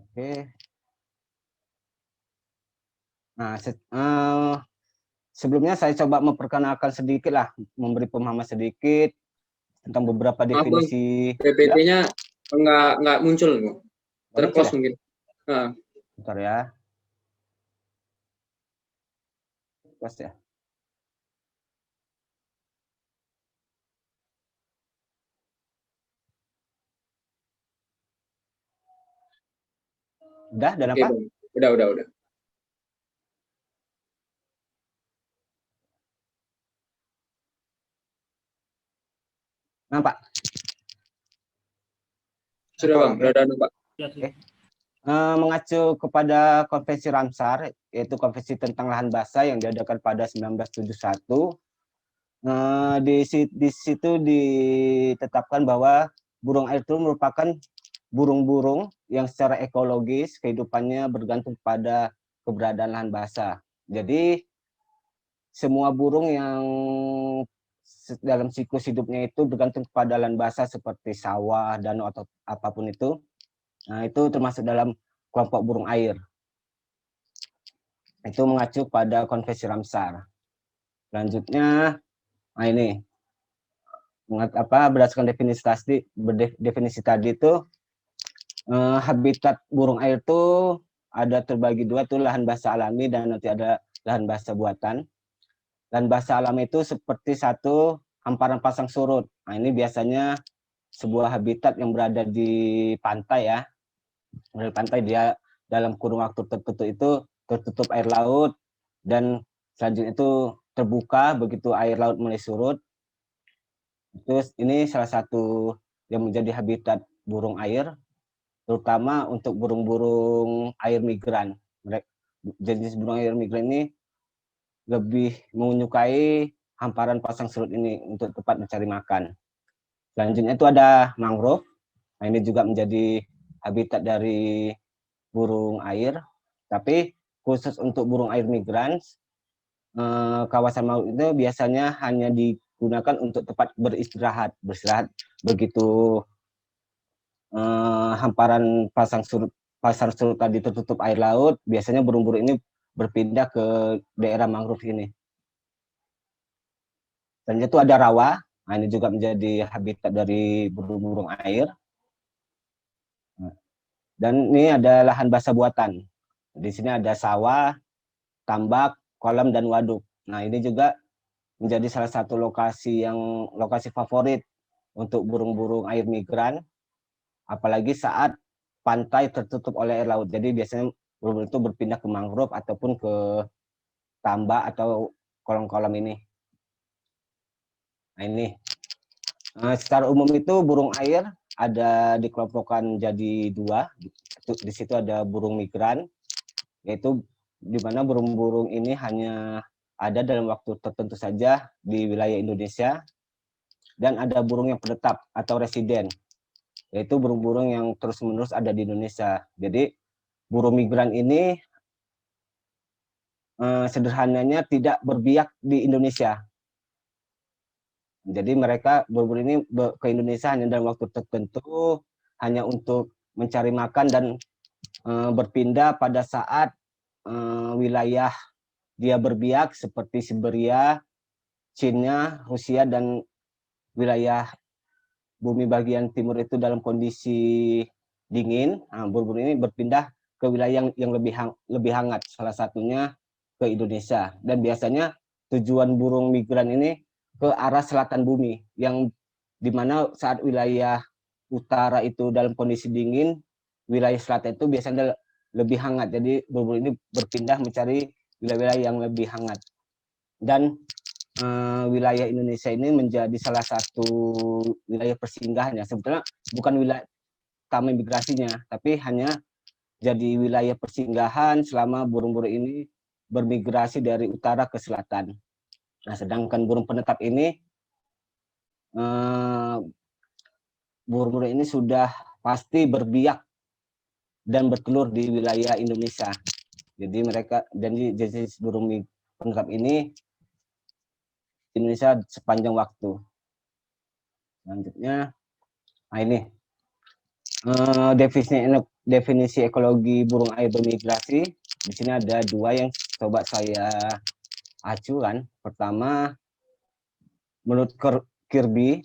Oke. Nah, sebelumnya saya coba memperkenalkan sedikit lah, memberi pemahaman sedikit tentang beberapa definisi. PPT-nya nggak muncul, terclose ya? Mungkin. Bentar ya. Close ya. Udah apa? Udah. Nampak? Sudah, Bang. Udah nampak. Oke. Mengacu kepada Konvensi Ramsar, yaitu konvensi tentang lahan basah yang diadakan pada 1971, di situ ditetapkan bahwa burung air itu merupakan burung-burung yang secara ekologis kehidupannya bergantung pada keberadaan lahan basah. Jadi semua burung yang dalam siklus hidupnya itu bergantung pada lahan basah seperti sawah, danau atau apapun itu. Nah, itu termasuk dalam kelompok burung air. Itu mengacu pada Konvensi Ramsar. Selanjutnya, nah ini berdasarkan definisi tadi itu habitat burung air itu ada terbagi dua tuh, lahan basah alami dan nanti ada lahan basah buatan. Lahan basah alami itu seperti satu hamparan pasang surut. Nah, ini biasanya sebuah habitat yang berada di pantai ya. Di pantai dia dalam kurun waktu tertentu itu tertutup air laut dan selanjutnya itu terbuka begitu air laut mulai surut. Terus ini salah satu yang menjadi habitat burung air, terutama untuk burung-burung air migran. Jenis burung air migran ini lebih menyukai hamparan pasang surut ini untuk tempat mencari makan. Selanjutnya itu ada mangrove. Nah, ini juga menjadi habitat dari burung air, tapi khusus untuk burung air migran, kawasan mangrove itu biasanya hanya digunakan untuk tempat beristirahat begitu hamparan pasang surut tadi tertutup air laut, biasanya burung-burung ini berpindah ke daerah mangrove ini. Dan itu ada rawa, nah ini juga menjadi habitat dari burung-burung air. Dan ini ada lahan basah buatan. Di sini ada sawah, tambak, kolam, dan waduk. Nah, ini juga menjadi salah satu lokasi favorit untuk burung-burung air migran, apalagi saat pantai tertutup oleh air laut. Jadi biasanya burung itu berpindah ke mangrove ataupun ke tambak atau kolam-kolam ini. Nah, ini secara umum itu burung air ada dikelompokkan jadi dua. Di situ ada burung migran, yaitu di mana burung-burung ini hanya ada dalam waktu tertentu saja di wilayah Indonesia, dan ada burung yang penetap atau residen, yaitu burung-burung yang terus-menerus ada di Indonesia. Jadi burung migran ini sederhananya tidak berbiak di Indonesia. Jadi mereka burung ini ke Indonesia hanya dalam waktu tertentu, hanya untuk mencari makan dan berpindah pada saat wilayah dia berbiak seperti Siberia, Cina, Rusia, dan wilayah bumi bagian timur itu dalam kondisi dingin. Burung ini berpindah ke wilayah yang lebih hangat, salah satunya ke Indonesia. Dan biasanya tujuan burung migran ini ke arah selatan bumi, yang dimana saat wilayah utara itu dalam kondisi dingin, wilayah selatan itu biasanya lebih hangat. Jadi burung ini berpindah mencari wilayah-wilayah yang lebih hangat. Dan wilayah Indonesia ini menjadi salah satu wilayah persinggahannya. Sebetulnya bukan wilayah utama migrasinya, tapi hanya jadi wilayah persinggahan selama burung-burung ini bermigrasi dari utara ke selatan. Nah, sedangkan burung penetap ini, burung-burung ini sudah pasti berbiak dan bertelur di wilayah Indonesia. Jadi mereka, jadi jenis burung penetap ini di Indonesia sepanjang waktu. Selanjutnya, nah ini definisi ekologi burung air bermigrasi. Di sini ada dua yang coba saya acukan. Pertama, menurut Kirby,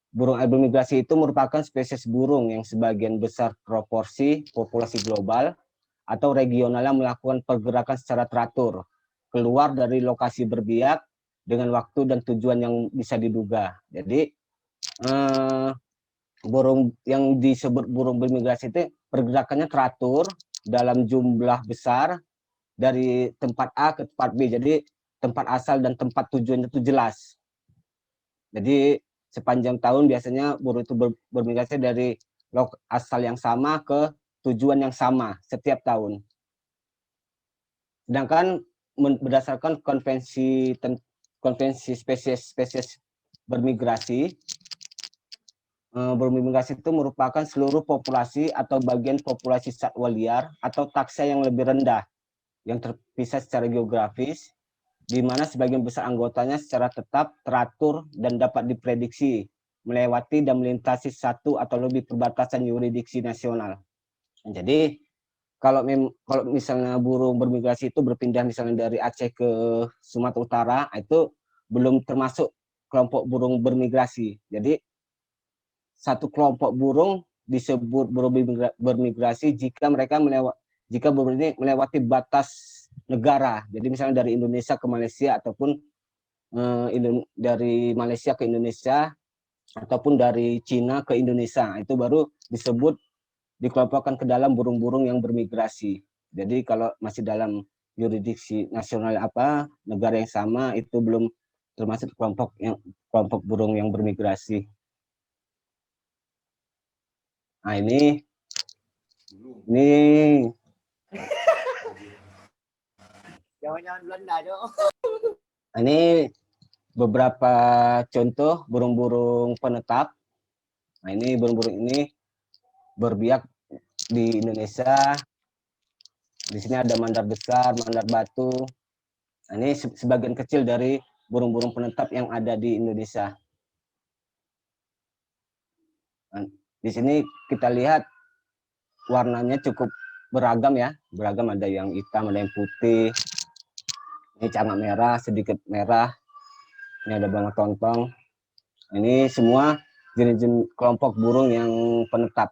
burung air bermigrasi itu merupakan spesies burung yang sebagian besar proporsi populasi global atau regional yang melakukan pergerakan secara teratur keluar dari lokasi berbiak dengan waktu dan tujuan yang bisa diduga. Jadi burung yang disebut burung bermigrasi itu pergerakannya teratur dalam jumlah besar dari tempat A ke tempat B. Jadi tempat asal dan tempat tujuannya itu jelas. Jadi sepanjang tahun biasanya burung itu bermigrasi dari asal yang sama ke tujuan yang sama setiap tahun. Sedangkan berdasarkan konvensi spesies bermigrasi, burung migrasi itu merupakan seluruh populasi atau bagian populasi satwa liar atau taksa yang lebih rendah, yang terpisah secara geografis, di mana sebagian besar anggotanya secara tetap, teratur, dan dapat diprediksi, melewati dan melintasi satu atau lebih perbatasan yurisdiksi nasional. Jadi, kalau misalnya burung bermigrasi itu berpindah misalnya dari Aceh ke Sumatera Utara, itu belum termasuk kelompok burung bermigrasi. Jadi, satu kelompok burung disebut burung bermigrasi jika burung ini melewati batas negara. Jadi misalnya dari Indonesia ke Malaysia, ataupun dari Malaysia ke Indonesia, ataupun dari Cina ke Indonesia, itu baru disebut dikelompokkan ke dalam burung-burung yang bermigrasi. Jadi kalau masih dalam yurisdiksi nasional negara yang sama, itu belum termasuk kelompok burung yang bermigrasi. Nah, ini jangan Belanda dong. Ini beberapa contoh burung-burung penetap. Nah, ini burung-burung ini berbiak di Indonesia. Di sini ada mandar besar, mandar batu. Nah, ini sebagian kecil dari burung-burung penetap yang ada di Indonesia. Nah, di sini kita lihat warnanya cukup beragam ya. Beragam, ada yang hitam, ada yang putih. Ini cangak merah, sedikit merah. Ini ada belang tontong. Ini semua jenis-jenis kelompok burung yang penetap.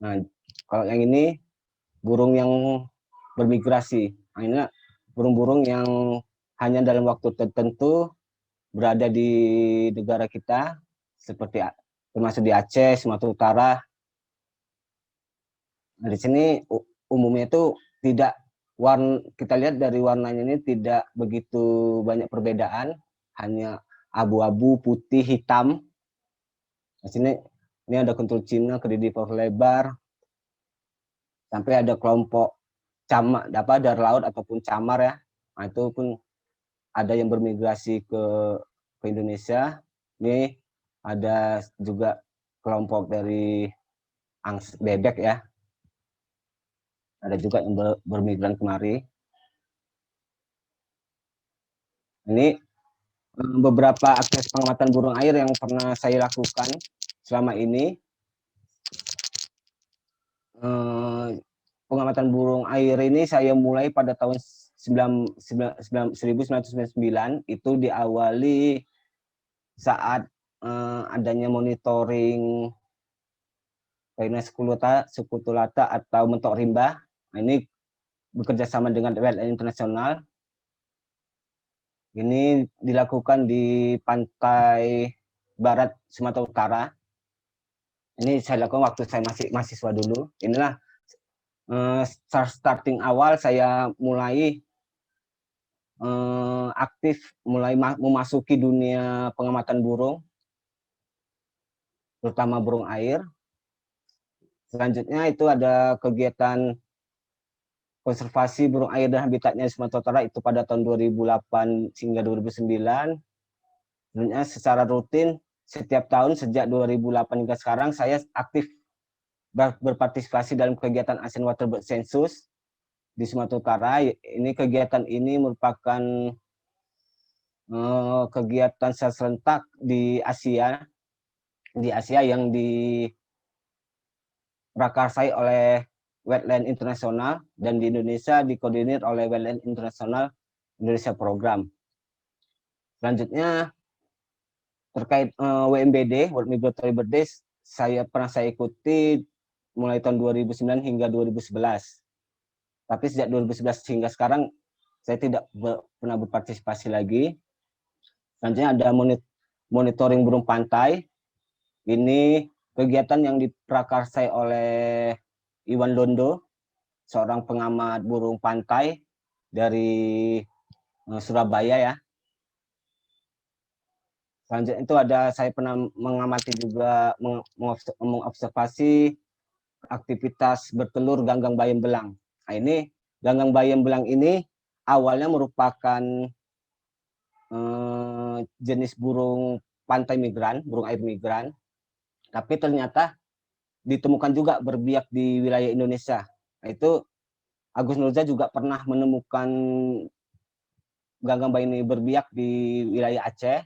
Nah, kalau yang ini burung yang bermigrasi. Nah, ini burung-burung yang hanya dalam waktu tertentu berada di negara kita, seperti termasuk di Aceh, Sumatera Utara. Nah, di sini umumnya itu tidak kita lihat dari warnanya ini tidak begitu banyak perbedaan, hanya abu-abu, putih, hitam. Di sini ini ada kentul Cina, kedidi paruh lebar, sampai ada kelompok camar, dar laut ataupun camar ya. Nah, itu pun ada yang bermigrasi ke Indonesia. Ini ada juga kelompok dari angsa bebek ya. Ada juga yang bermigran kemari. Ini beberapa aktivitas pengamatan burung air yang pernah saya lakukan selama ini. Pengamatan burung air ini saya mulai pada tahun 1999, itu diawali saat adanya monitoring Vaina scuculata atau mentok rimba. Nah, ini bekerja sama dengan WLN Internasional. Ini dilakukan di pantai barat Sumatera Utara. Ini saya lakukan waktu saya masih mahasiswa dulu. Inilah starting awal saya mulai aktif, mulai memasuki dunia pengamatan burung, terutama burung air. Selanjutnya itu ada kegiatan konservasi burung air dan habitatnya di Sumatera Utara itu pada tahun 2008 hingga 2009. Sebenarnya secara rutin setiap tahun sejak 2008 hingga sekarang saya aktif berpartisipasi dalam kegiatan Asian Waterbird Census di Sumatera Utara. Ini kegiatan ini merupakan kegiatan serentak di Asia yang diprakarsai oleh Wetland Internasional, dan di Indonesia dikoordinir oleh Wetland Internasional Indonesia Program. Selanjutnya terkait WMBD, World Migratory Bird Days, saya ikuti mulai tahun 2009 hingga 2011. Tapi sejak 2011 hingga sekarang saya tidak pernah berpartisipasi lagi. Selanjutnya ada monitoring burung pantai. Ini kegiatan yang diprakarsai oleh Iwan Londo, seorang pengamat burung pantai dari Surabaya ya. Selanjutnya itu saya pernah mengamati juga mengobservasi aktivitas bertelur ganggang bayam belang. Nah, ini ganggang bayam belang ini awalnya merupakan jenis burung pantai migran, burung air migran, tapi ternyata ditemukan juga berbiak di wilayah Indonesia. Nah, itu Agus Nurza juga pernah menemukan ganggang bayam ini berbiak di wilayah Aceh.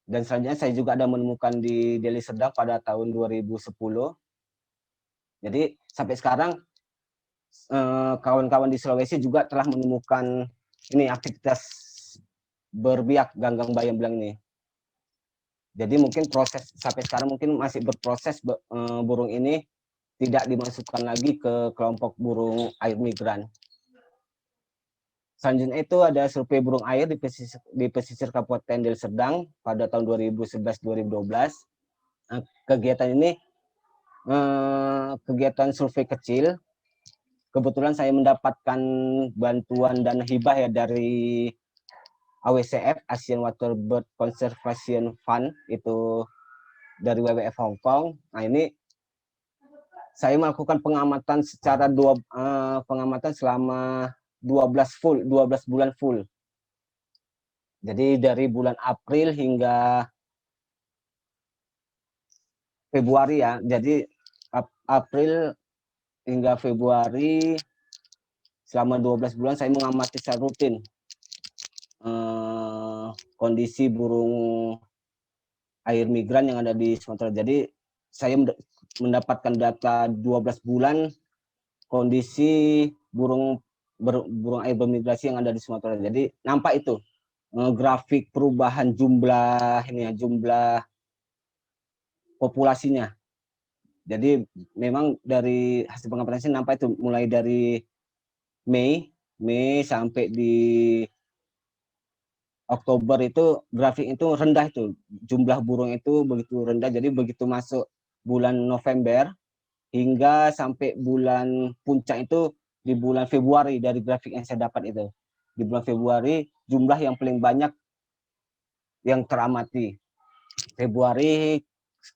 Dan selanjutnya saya juga ada menemukan di Deli Serdang pada tahun 2010. Jadi sampai sekarang kawan-kawan di Sulawesi juga telah menemukan ini aktivitas berbiak ganggang bayam belang ini. Jadi mungkin proses sampai sekarang mungkin masih berproses burung ini tidak dimasukkan lagi ke kelompok burung air migran. Selanjutnya itu ada survei burung air di pesisir Kabupaten Deli Serdang pada tahun 2011-2012. Kegiatan ini kegiatan survei kecil. Kebetulan saya mendapatkan bantuan dana hibah ya dari AWCF, Asian Waterbird Conservation Fund, itu dari WWF Hong Kong. Nah, ini saya melakukan pengamatan secara pengamatan selama 12 bulan full. Jadi dari bulan April hingga Februari ya. Jadi April hingga Februari selama 12 bulan saya mengamati secara rutin kondisi burung air migran yang ada di Sumatera. Jadi saya mendapatkan data 12 bulan kondisi burung air bermigrasi yang ada di Sumatera. Jadi nampak itu grafik perubahan jumlah populasinya. Jadi memang dari hasil pengamatan ini nampak itu mulai dari Mei sampai di Oktober itu grafik itu rendah, itu jumlah burung itu begitu rendah. Jadi begitu masuk bulan November hingga sampai bulan puncak itu di bulan Februari, dari grafik yang saya dapat itu di bulan Februari jumlah yang paling banyak yang teramati. Februari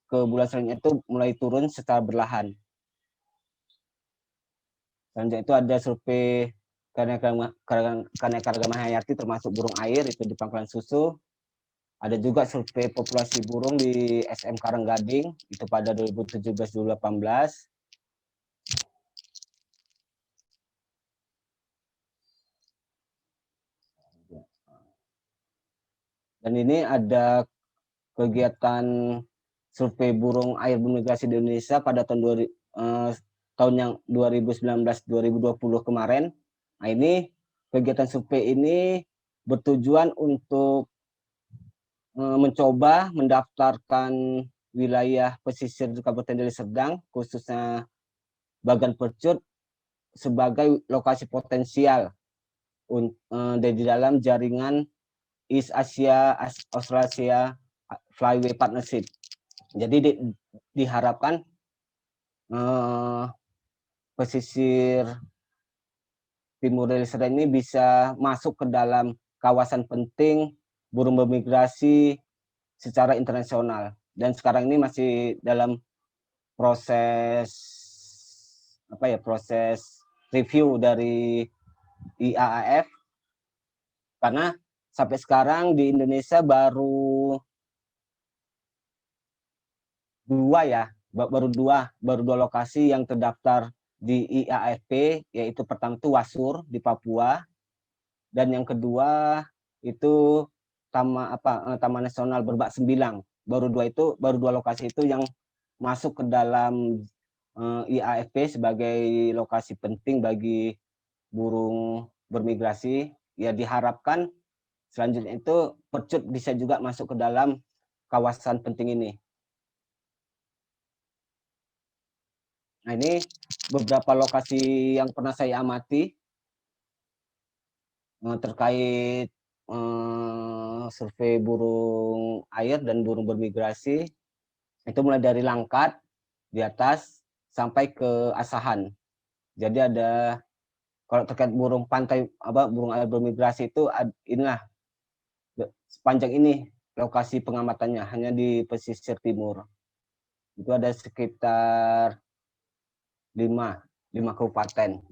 ke bulan selanjutnya itu mulai turun secara berlahan. Selanjutnya itu ada survei keanekaragaman hayati termasuk burung air itu di Pangkalan Susu. Ada juga survei populasi burung di SM Karanggading itu pada 2017-2018. Dan ini ada kegiatan survei burung air bermigrasi di Indonesia pada tahun yang 2019-2020 kemarin. Nah, ini kegiatan survei ini bertujuan untuk mencoba mendaftarkan wilayah pesisir Kabupaten Deli Serdang, khususnya Bagan Percut, sebagai lokasi potensial di dalam jaringan East Asia Australasia Flyway Partnership. Jadi diharapkan pesisir timur Deli Serdang ini bisa masuk ke dalam kawasan penting burung bermigrasi secara internasional, dan sekarang ini masih dalam proses proses review dari IAAF, karena sampai sekarang di Indonesia baru dua lokasi yang terdaftar di IAAFP, yaitu pertama itu Wasur di Papua, dan yang kedua itu Taman Nasional Berbak Sembilang. Baru dua lokasi itu yang masuk ke dalam IAAFP sebagai lokasi penting bagi burung bermigrasi. Ya, diharapkan selanjutnya itu Percut bisa juga masuk ke dalam kawasan penting ini. Nah, ini beberapa lokasi yang pernah saya amati terkait survei burung air dan burung bermigrasi. Itu mulai dari Langkat di atas sampai ke Asahan. Jadi ada, kalau terkait burung pantai burung air bermigrasi itu inilah sepanjang ini lokasi pengamatannya, hanya di pesisir timur. Itu ada sekitar 5 kabupaten.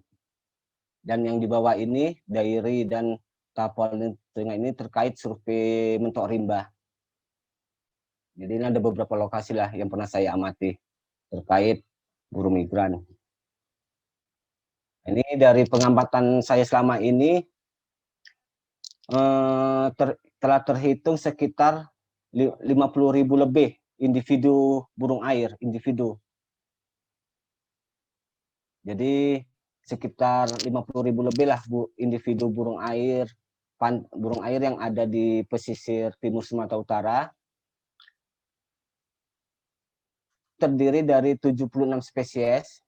Dan yang di bawah ini Dairi dan Tapal Tengah ini terkait survei Mentok Rimba. Jadi ini ada beberapa lokasi lah yang pernah saya amati terkait burung migran. Ini dari pengamatan saya selama ini telah terhitung sekitar 50.000 lebih individu burung air, individu. Jadi sekitar 50.000 lebih lah individu burung air yang ada di pesisir timur Sumatera Utara. Terdiri dari 76 spesies,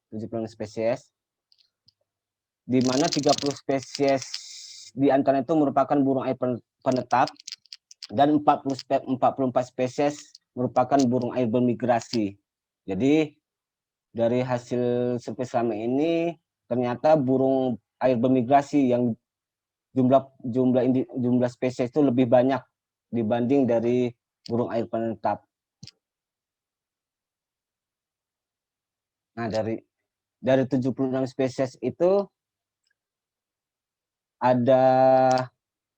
di mana 30 spesies di antara itu merupakan burung air penetap dan 44 spesies merupakan burung air bermigrasi. Jadi dari hasil survei selama ini ternyata burung air bermigrasi yang jumlah spesies itu lebih banyak dibanding dari burung air penetap. Nah, dari 76 spesies itu ada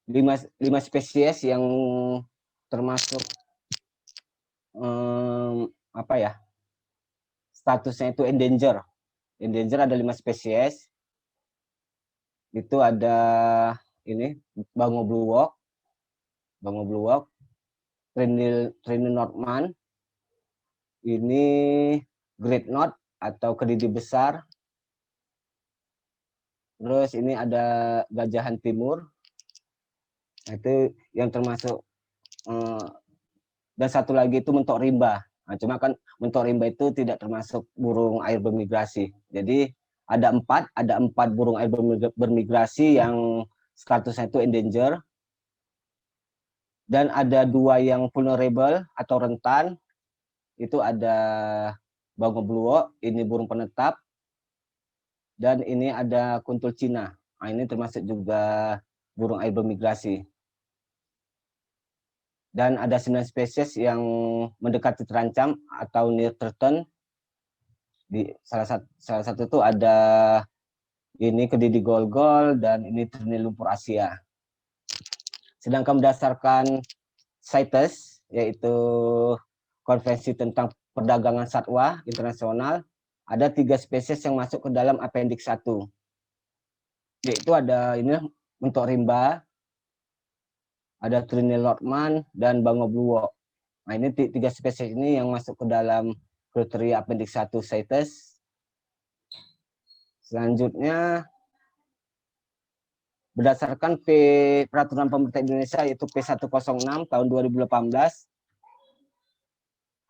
5 spesies yang termasuk statusnya itu endanger. Endanger ada 5 spesies. Itu ada ini Bango Blue Walk, Trini Norman, ini Great Knot atau kedidi besar. Terus ini ada gajahan timur, itu yang termasuk, dan satu lagi itu mentok rimba. Nah, cuma kan mentok rimba itu tidak termasuk burung air bermigrasi. Jadi ada empat burung air bermigrasi yang statusnya itu endanger, dan ada 2 yang vulnerable atau rentan. Itu ada Bango Blue Walk, ini burung penetap, dan ini ada kuntul Cina. Nah, ini termasuk juga burung air bermigrasi. Dan ada 9 spesies yang mendekati terancam atau near threatened. Di salah satu itu ada Ini kedidi gol-gol dan ini ternil lumpur Asia. Sedangkan berdasarkan CITES, yaitu Konvensi tentang Perdagangan Satwa Internasional, ada 3 spesies yang masuk ke dalam Appendix 1. Yaitu ada ini untuk rimba, ada trinil lordman, dan bango blue walk. Nah, ini 3 spesies ini yang masuk ke dalam kriteria Appendix 1 CITES. Selanjutnya, berdasarkan Peraturan Pemerintah Indonesia yaitu P106 tahun 2018,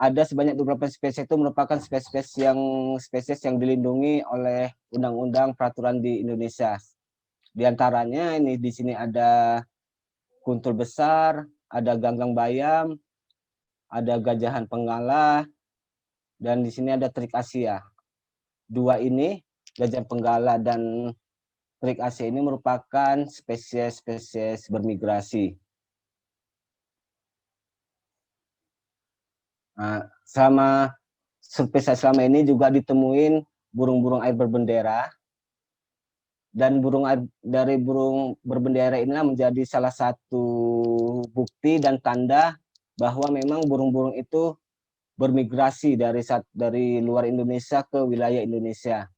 ada sebanyak 28 spesies itu merupakan spesies yang dilindungi oleh undang-undang peraturan di Indonesia. Di antaranya ini di sini ada kuntul besar, ada ganggang bayam, ada gajahan penggala, dan di sini ada terik Asia. 2 ini, gajah penggala dan terik Asia ini merupakan spesies bermigrasi. Nah, selama survei saya selama ini juga ditemuin burung-burung air berbendera, dan dari burung berbendera inilah menjadi salah satu bukti dan tanda bahwa memang burung-burung itu bermigrasi dari luar Indonesia ke wilayah Indonesia.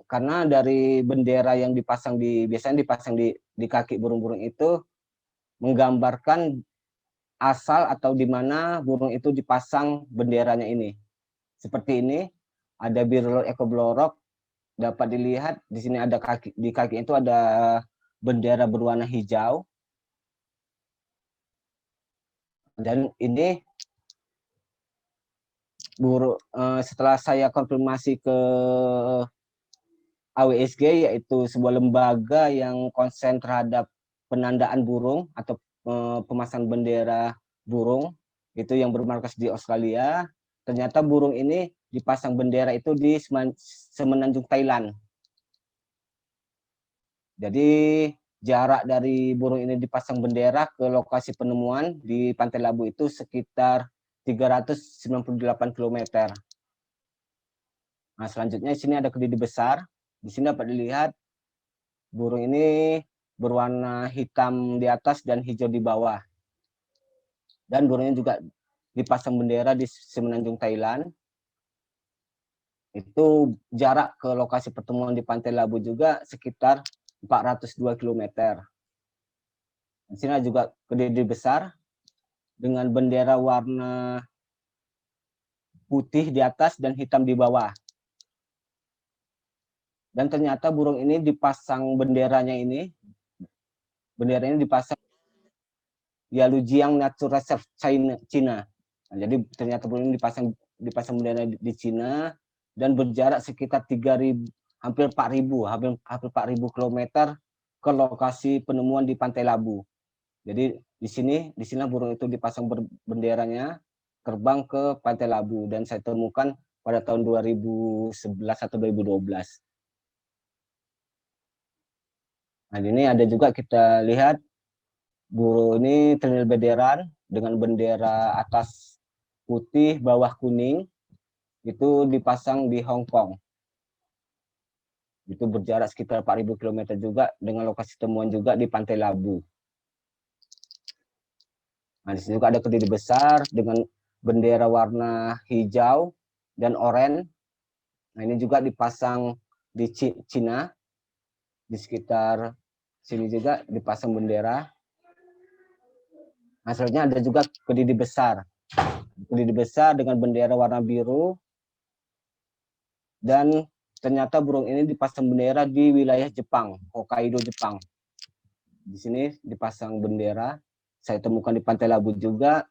Karena dari bendera yang biasanya dipasang di kaki burung-burung itu menggambarkan asal atau di mana burung itu dipasang benderanya ini. Seperti ini, ada birlor ekoblorok, dapat dilihat di sini ada di kaki itu ada bendera berwarna hijau. Dan ini setelah saya konfirmasi ke AWSG, yaitu sebuah lembaga yang konsen terhadap penandaan burung atau pemasangan bendera burung, itu yang bermarkas di Australia. Ternyata burung ini dipasang bendera itu di semenanjung Thailand. Jadi jarak dari burung ini dipasang bendera ke lokasi penemuan di Pantai Labu itu sekitar 398 km. Nah, selanjutnya di sini ada kedidi besar. Di sini dapat dilihat burung ini berwarna hitam di atas dan hijau di bawah. Dan burungnya juga dipasang bendera di semenanjung Thailand. Itu jarak ke lokasi pertemuan di Pantai Labu juga sekitar 402 km. Di sini juga kedidi besar dengan bendera warna putih di atas dan hitam di bawah. Dan ternyata burung ini dipasang benderanya ini dipasang Yalujiang Nature Reserve China. Nah, jadi ternyata burung ini dipasang bendera di Cina dan berjarak sekitar 3.000 hampir 4.000 km ke lokasi penemuan di Pantai Labu. Jadi di sini burung itu dipasang benderanya terbang ke Pantai Labu dan saya temukan pada tahun 2011 atau 2012. Nah, ini ada juga kita lihat burung ini ternil bederan dengan bendera atas putih, bawah kuning, itu dipasang di Hong Kong. Itu berjarak sekitar 4.000 km juga dengan lokasi temuan juga di Pantai Labu. Nah, di sini juga ada kediri besar dengan bendera warna hijau dan oranye. Nah, ini juga dipasang di Cina. Di sekitar sini juga dipasang bendera. Nah, selanjutnya ada juga kediri besar. Kediri besar dengan bendera warna biru. Dan ternyata burung ini dipasang bendera di wilayah Jepang, Hokkaido, Jepang. Di sini dipasang bendera. Saya temukan di Pantai Labu juga.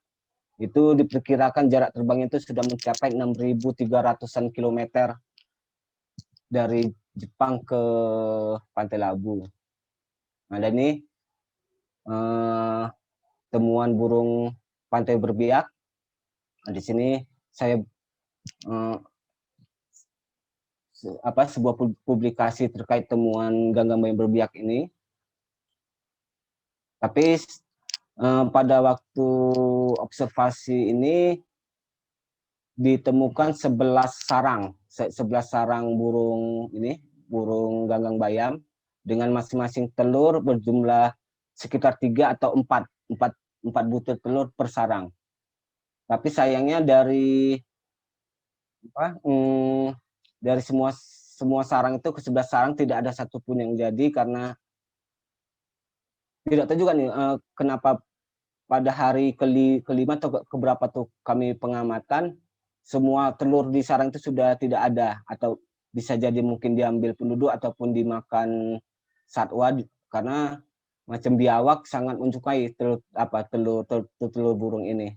Itu diperkirakan jarak terbangnya itu sudah mencapai 6.300-an kilometer dari Jepang ke Pantai Labu. Nah, dan ini temuan burung pantai berbiak. Nah, di sini saya sebuah publikasi terkait temuan ganggang bayam berbiak ini. Tapi pada waktu observasi ini ditemukan 11 sarang 11 sarang burung ganggang bayam dengan masing-masing telur berjumlah sekitar 3 atau 4 butir telur per sarang. Tapi sayangnya dari semua sarang itu ke 11 sarang tidak ada satupun yang jadi, karena tidak tahu juga nih kenapa pada hari kelima atau keberapa tuh kami pengamatan, semua telur di sarang itu sudah tidak ada, atau bisa jadi mungkin diambil penduduk ataupun dimakan satwa, karena macam biawak sangat menyukai telur burung ini.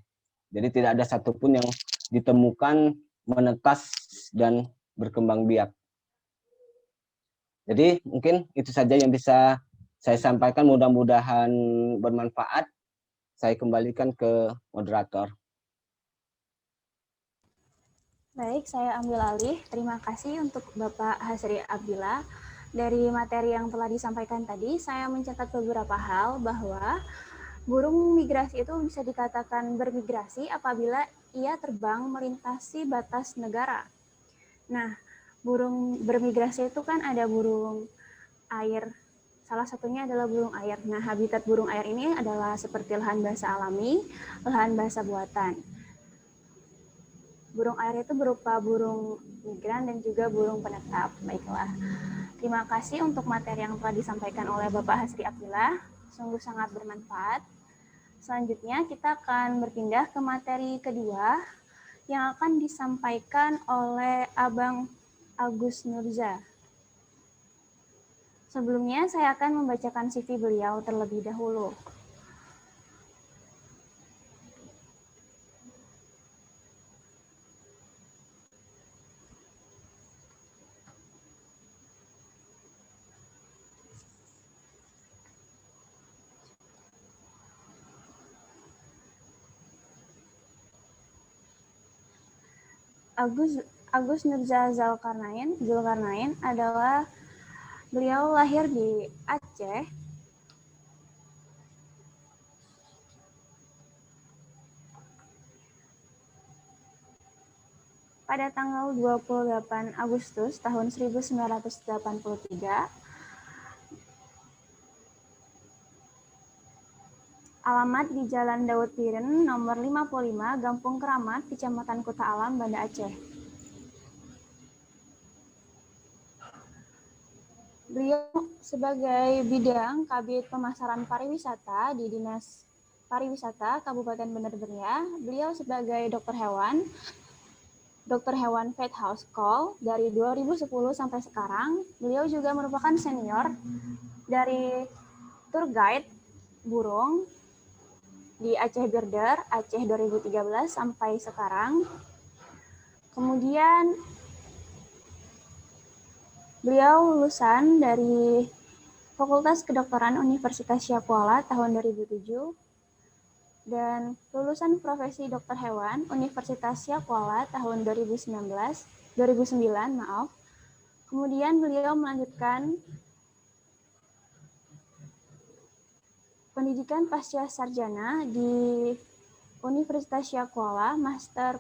Jadi tidak ada satupun yang ditemukan menetas dan berkembang biak. Jadi mungkin itu saja yang bisa saya sampaikan, mudah-mudahan bermanfaat. Saya kembalikan ke moderator. Baik, saya ambil alih. Terima kasih untuk Bapak Hasri Abdillah. Dari materi yang telah disampaikan tadi, saya mencatat beberapa hal bahwa burung migrasi itu bisa dikatakan bermigrasi apabila ia terbang melintasi batas negara. Nah, burung bermigrasi itu kan ada burung air, salah satunya adalah burung air. Nah, habitat burung air ini adalah seperti lahan basah alami, lahan basah buatan. Burung air itu berupa burung migran dan juga burung penetap. Baiklah, terima kasih untuk materi yang telah disampaikan oleh Bapak Hasri Abdillah. Sungguh sangat bermanfaat. Selanjutnya kita akan berpindah ke materi kedua yang akan disampaikan oleh Abang Agus Nurza. Sebelumnya saya akan membacakan CV beliau terlebih dahulu. Agus Nurza Zulkarnain adalah beliau lahir di Aceh pada tanggal 28 Agustus tahun 1983. Alamat di Jalan Daud Piren, nomor 55, Gampung Keramat, Kecamatan Kuta Alam, Banda Aceh. Beliau sebagai bidang Kabid Pemasaran Pariwisata di Dinas Pariwisata Kabupaten Bener Meriah. Beliau sebagai dokter hewan Vet House Call dari 2010 sampai sekarang. Beliau juga merupakan senior dari tour guide burung di Aceh Birder, Aceh 2013 sampai sekarang. Kemudian beliau lulusan dari Fakultas Kedokteran Universitas Syakuala tahun 2007 dan lulusan profesi dokter hewan Universitas Syakuala tahun 2009. Kemudian beliau melanjutkan pendidikan pasca sarjana di Universitas Syakuala, Master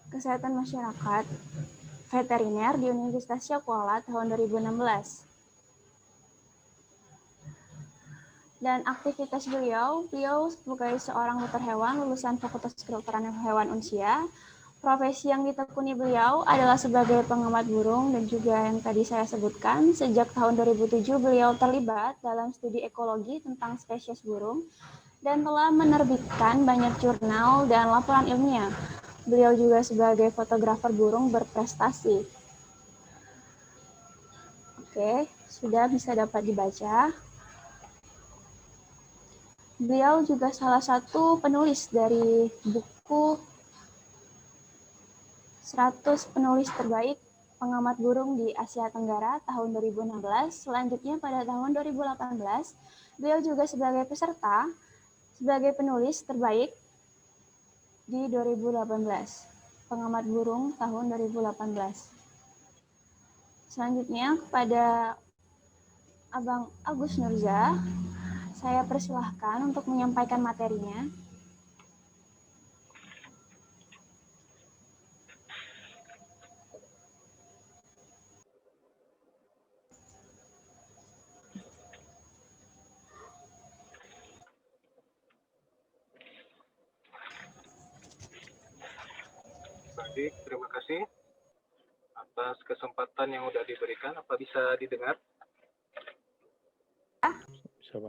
Kesehatan Masyarakat Veteriner di Universitas Syakuala tahun 2016. Dan aktivitas beliau sebagai seorang dokter hewan lulusan Fakultas Kedokteran Hewan Unsia. Profesi yang ditekuni beliau adalah sebagai pengamat burung dan juga yang tadi saya sebutkan, sejak tahun 2007 beliau terlibat dalam studi ekologi tentang spesies burung dan telah menerbitkan banyak jurnal dan laporan ilmiah. Beliau juga sebagai fotografer burung berprestasi. Oke, sudah bisa dapat dibaca. Beliau juga salah satu penulis dari buku 100 penulis terbaik pengamat burung di Asia Tenggara tahun 2016. Selanjutnya pada tahun 2018, beliau juga sebagai peserta sebagai penulis terbaik di 2018. Pengamat burung tahun 2018. Selanjutnya kepada Abang Agus Nurza, saya persilahkan untuk menyampaikan materinya. Baik, terima kasih atas kesempatan yang sudah diberikan. Apa bisa didengar?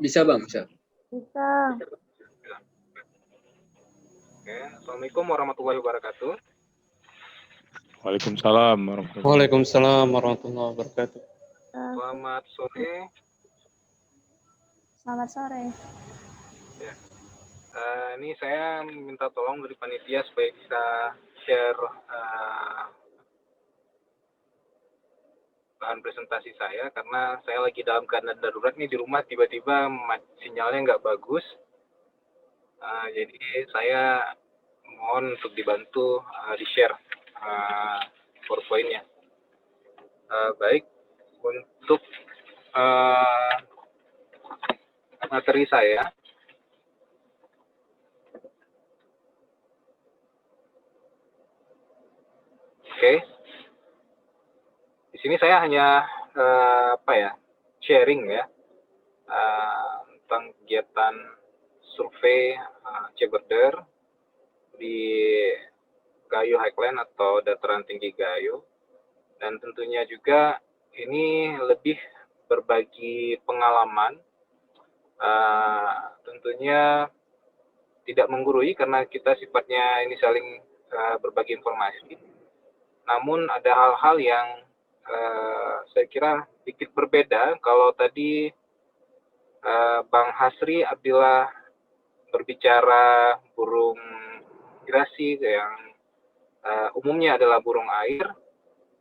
Bisa Bang, bisa. Bisa. Oke, Assalamualaikum warahmatullahi wabarakatuh. Waalaikumsalam warahmatullahi Waalaikumsalam warahmatullahi wabarakatuh. Selamat sore. Selamat sore. Ya. Ini saya minta tolong dari panitia supaya bisa share bahan presentasi saya, karena saya lagi dalam keadaan darurat nih di rumah, tiba-tiba sinyalnya nggak bagus. Jadi saya mohon untuk dibantu di-share PowerPoint-nya. Baik, untuk materi saya. Oke. Di sini saya hanya sharing ya tentang kegiatan survei Ceberder di Gayo Highland atau dataran tinggi Gayo, dan tentunya juga ini lebih berbagi pengalaman, tentunya tidak menggurui karena kita sifatnya ini saling berbagi informasi. Namun ada hal-hal yang saya kira sedikit berbeda. Kalau tadi Bang Hasri Abdillah berbicara burung migrasi yang umumnya adalah burung air,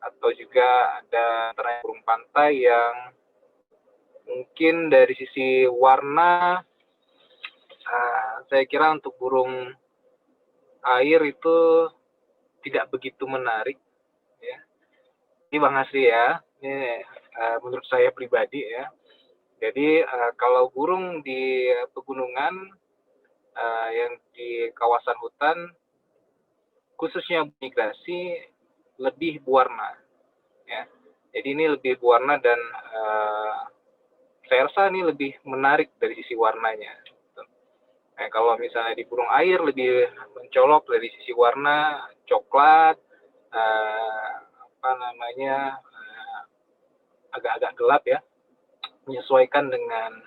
atau juga ada burung pantai yang mungkin dari sisi warna saya kira untuk burung air itu tidak begitu menarik ya. Ini Bang Hasri ya, ini menurut saya pribadi ya. Jadi kalau burung di pegunungan yang di kawasan hutan, khususnya migrasi, lebih berwarna ya. Jadi ini lebih berwarna dan saya rasa ini lebih menarik dari sisi warnanya. Nah, kalau misalnya di burung air lebih mencolok dari sisi warna coklat, agak-agak gelap ya, menyesuaikan dengan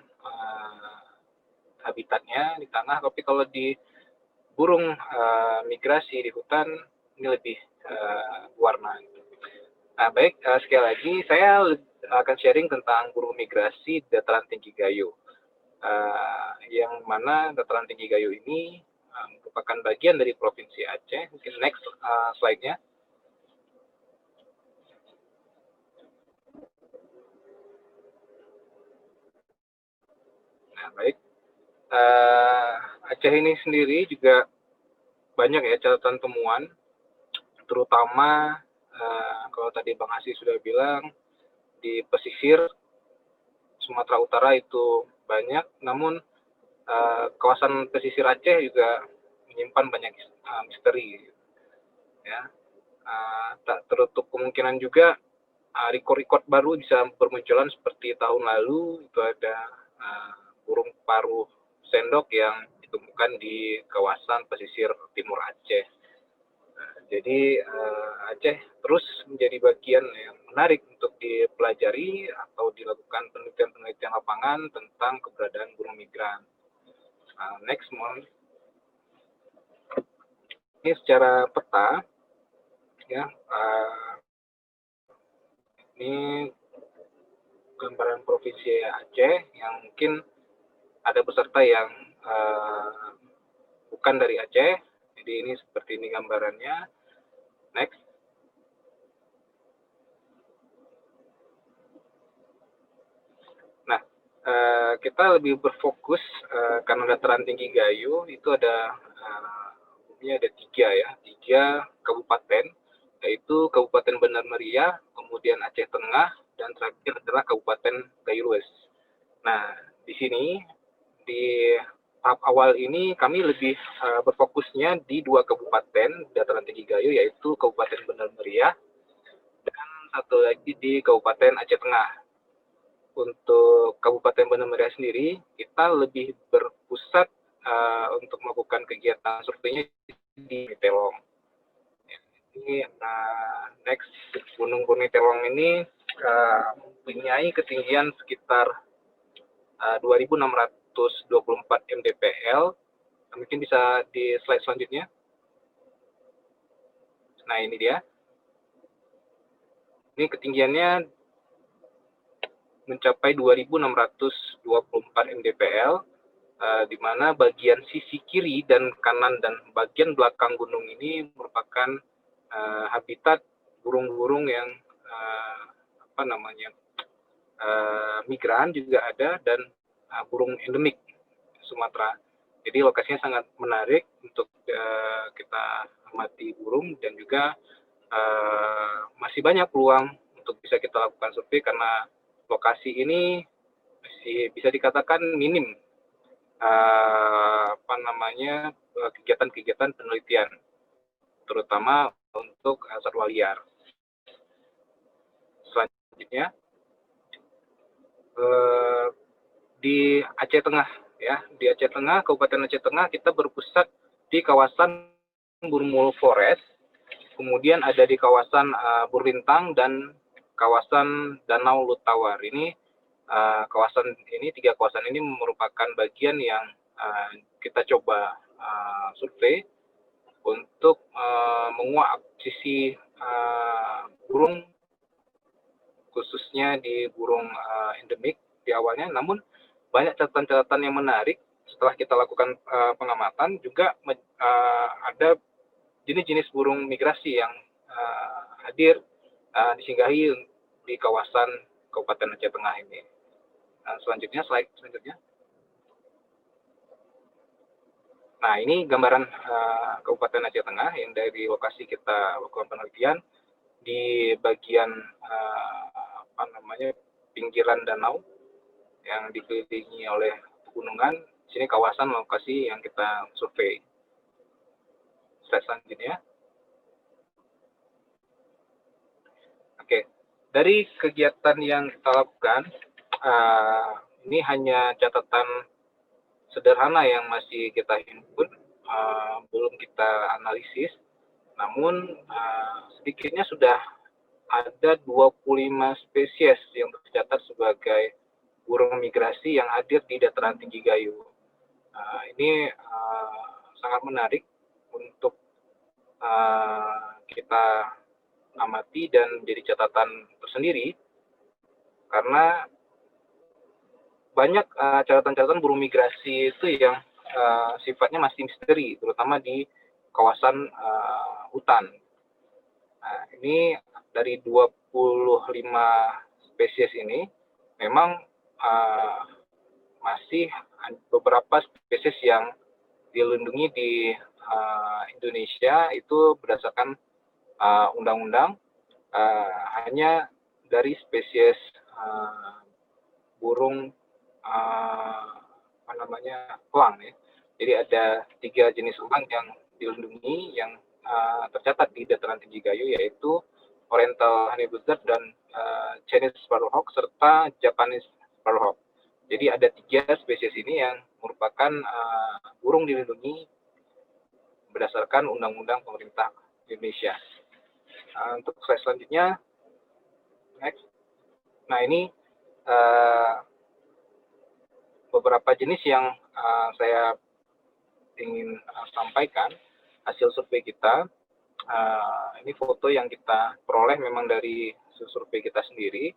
habitatnya di tanah. Tapi kalau di burung migrasi di hutan ini lebih warna. Nah, baik, sekali lagi saya akan sharing tentang burung migrasi dataran tinggi Gayo, yang mana dataran tinggi Gayo ini merupakan bagian dari Provinsi Aceh. Mungkin next slide-nya. Nah, baik. Aceh ini sendiri juga banyak ya catatan temuan, terutama kalau tadi Bang Hasri sudah bilang di pesisir Sumatera Utara itu banyak, namun kawasan pesisir Aceh juga menyimpan banyak misteri ya. Tak tertutup kemungkinan juga rekor-rekor baru bisa bermunculan seperti tahun lalu itu ada burung paruh sendok yang ditemukan di kawasan pesisir timur Aceh. Jadi Aceh terus menjadi bagian yang menarik untuk dipelajari atau dilakukan penelitian-penelitian lapangan tentang keberadaan burung migran. Next one. Ini secara peta ya. Ini gambaran Provinsi Aceh yang mungkin ada peserta yang bukan dari Aceh. Jadi ini seperti ini gambarannya. Next. Nah, kita lebih berfokus karena dataran tinggi Gayo itu ada tiga kabupaten, yaitu Kabupaten Bandar Meriah, kemudian Aceh Tengah, dan terakhir adalah Kabupaten Gayo. Nah, di sini di tahap awal ini kami lebih berfokusnya di dua kabupaten dataran tinggi Gayo, yaitu Kabupaten Bandar Meriah dan satu lagi di Kabupaten Aceh Tengah. Untuk Kabupaten Bandar Meriah sendiri, kita lebih berpusat untuk melakukan kegiatan surveinya di Telong. Ini Ini next, Gunung Bumi Telong ini mempunyai ketinggian sekitar 2.624 mdpl. Mungkin bisa di slide selanjutnya. Nah, ini dia. Ini ketinggiannya mencapai 2.624 mdpl, di mana bagian sisi kiri dan kanan dan bagian belakang gunung ini merupakan habitat burung-burung yang migran juga ada, dan burung endemik Sumatera. Jadi lokasinya sangat menarik untuk kita amati burung, dan juga masih banyak peluang untuk bisa kita lakukan survei karena lokasi ini masih bisa dikatakan minim kegiatan-kegiatan penelitian, terutama untuk satwa liar. Selanjutnya di Aceh Tengah, ya, di Aceh Tengah, Kabupaten Aceh Tengah, kita berpusat di kawasan Burmul Forest, kemudian ada di kawasan Burlintang dan kawasan Danau Lutawar. Ini tiga kawasan ini merupakan bagian yang kita coba survei untuk menguak sisi burung, khususnya di burung endemik di awalnya. Namun banyak catatan-catatan yang menarik setelah kita lakukan pengamatan. Juga ada jenis-jenis burung migrasi yang hadir disinggahi di kawasan Kabupaten Aceh Tengah ini. Selanjutnya, slide selanjutnya. Nah, ini gambaran Kabupaten Aceh Tengah yang dari lokasi kita lakukan penelitian di bagian pinggiran danau yang dikelilingi oleh pegunungan. Sini kawasan lokasi yang kita survei. Slide selanjutnya. Oke, dari kegiatan yang kita lakukan, ini hanya catatan sederhana yang masih kita himpun, belum kita analisis. Namun sedikitnya sudah ada 25 spesies yang tercatat sebagai burung migrasi yang hadir di dataran tinggi Gayo. Ini sangat menarik untuk kita amati dan menjadi catatan tersendiri, karena banyak catatan-catatan burung migrasi itu yang sifatnya masih misteri, terutama di kawasan hutan. Nah, ini dari 25 spesies ini memang masih beberapa spesies yang dilindungi di Indonesia itu berdasarkan undang-undang, hanya dari spesies burung elang, ya. Jadi ada 3 jenis elang yang dilindungi yang tercatat di dataran tinggi Gayo, yaitu Oriental Honey Buzzard dan Chinese Sparrowhawk serta Japanese Sparrowhawk. Jadi ada 3 spesies ini yang merupakan burung dilindungi berdasarkan undang-undang pemerintah Indonesia. Untuk slide selanjutnya, next. Nah, ini beberapa jenis yang saya ingin sampaikan hasil survei kita. Ini foto yang kita peroleh memang dari survei kita sendiri.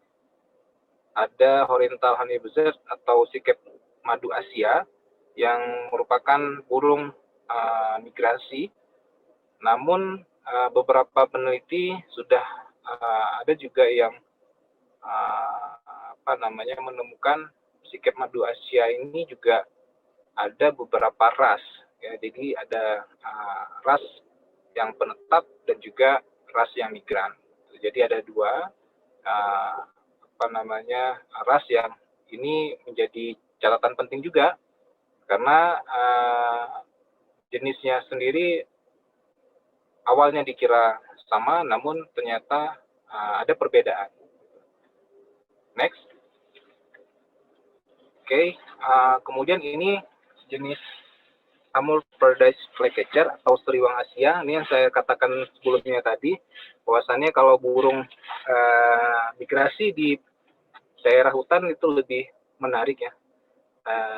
Ada Oriental Honey Buzzard atau sikep madu Asia yang merupakan burung migrasi. Namun beberapa peneliti sudah ada juga yang menemukan sikep madu Asia ini juga ada beberapa ras, ya. Jadi ada ras yang penetap dan juga ras yang migran. Jadi ada 2 ras yang ini menjadi catatan penting juga, karena jenisnya sendiri awalnya dikira sama, namun ternyata ada perbedaan. Next. Oke, kemudian ini jenis Amur Paradise Flycatcher atau Seriwang Asia. Ini yang saya katakan sebelumnya tadi, bahwasannya kalau burung migrasi di daerah hutan itu lebih menarik ya,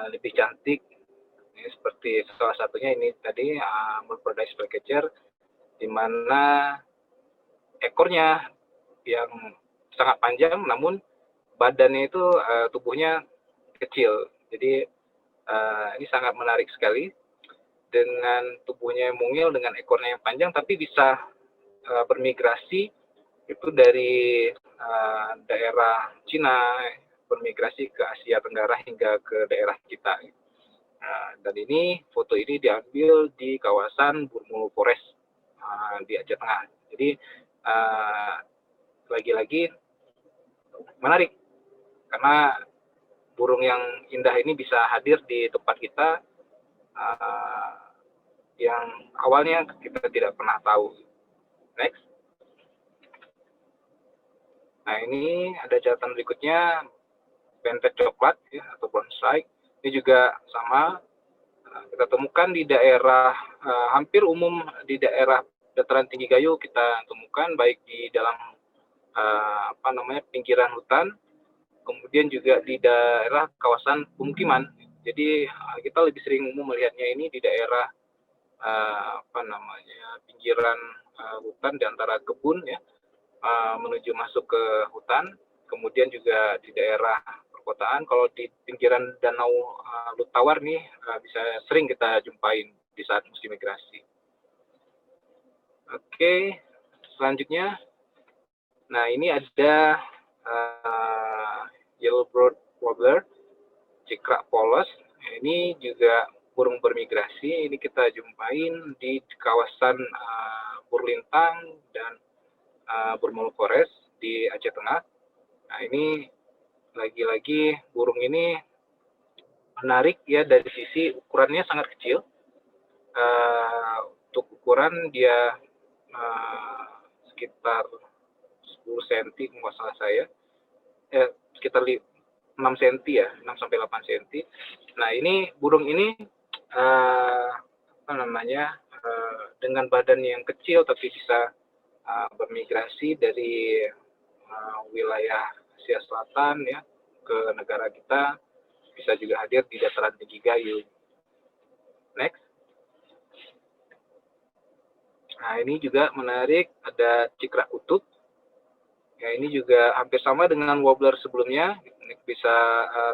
lebih cantik. Ini seperti salah satunya ini tadi Amur Paradise Flycatcher, di mana ekornya yang sangat panjang, namun badannya itu tubuhnya kecil. Jadi ini sangat menarik sekali, dengan tubuhnya yang mungil, dengan ekornya yang panjang, tapi bisa bermigrasi itu dari daerah Cina, bermigrasi ke Asia Tenggara hingga ke daerah kita. Dan ini foto ini diambil di kawasan Burmulu Forest di Aceh Tengah. Jadi lagi-lagi menarik karena burung yang indah ini bisa hadir di tempat kita yang awalnya kita tidak pernah tahu. Next. Nah, ini ada catatan berikutnya, bentet coklat ya, atau brown strike. Ini juga sama, kita temukan di daerah hampir umum di daerah dataran tinggi Gayo kita temukan, baik di dalam pinggiran hutan, kemudian juga di daerah kawasan pemukiman. Jadi kita lebih sering umum melihatnya ini di daerah pinggiran hutan, di antara kebun ya, menuju masuk ke hutan, kemudian juga di daerah perkotaan. Kalau di pinggiran Danau Lutawar nih bisa sering kita jumpain di saat musim migrasi. Oke, selanjutnya, nah ini ada Yellow-browed warbler, cikrak polos. Ini juga burung bermigrasi. Ini kita jumpain di kawasan Burlintang dan Burmulu Forest di Aceh Tengah. Nah, ini lagi-lagi burung ini menarik ya, dari sisi ukurannya sangat kecil. Untuk ukuran dia sekitar 10 cm nggak salah saya. Sekitar 6 cm ya, 6-8 cm. Nah, ini burung ini dengan badan yang kecil tapi bisa bermigrasi dari wilayah Asia Selatan ya ke negara kita, bisa juga hadir di dataran tinggi Gayo. Next. Nah, ini juga menarik, ada cikrak kutub. Ya, ini juga hampir sama dengan warbler sebelumnya, bisa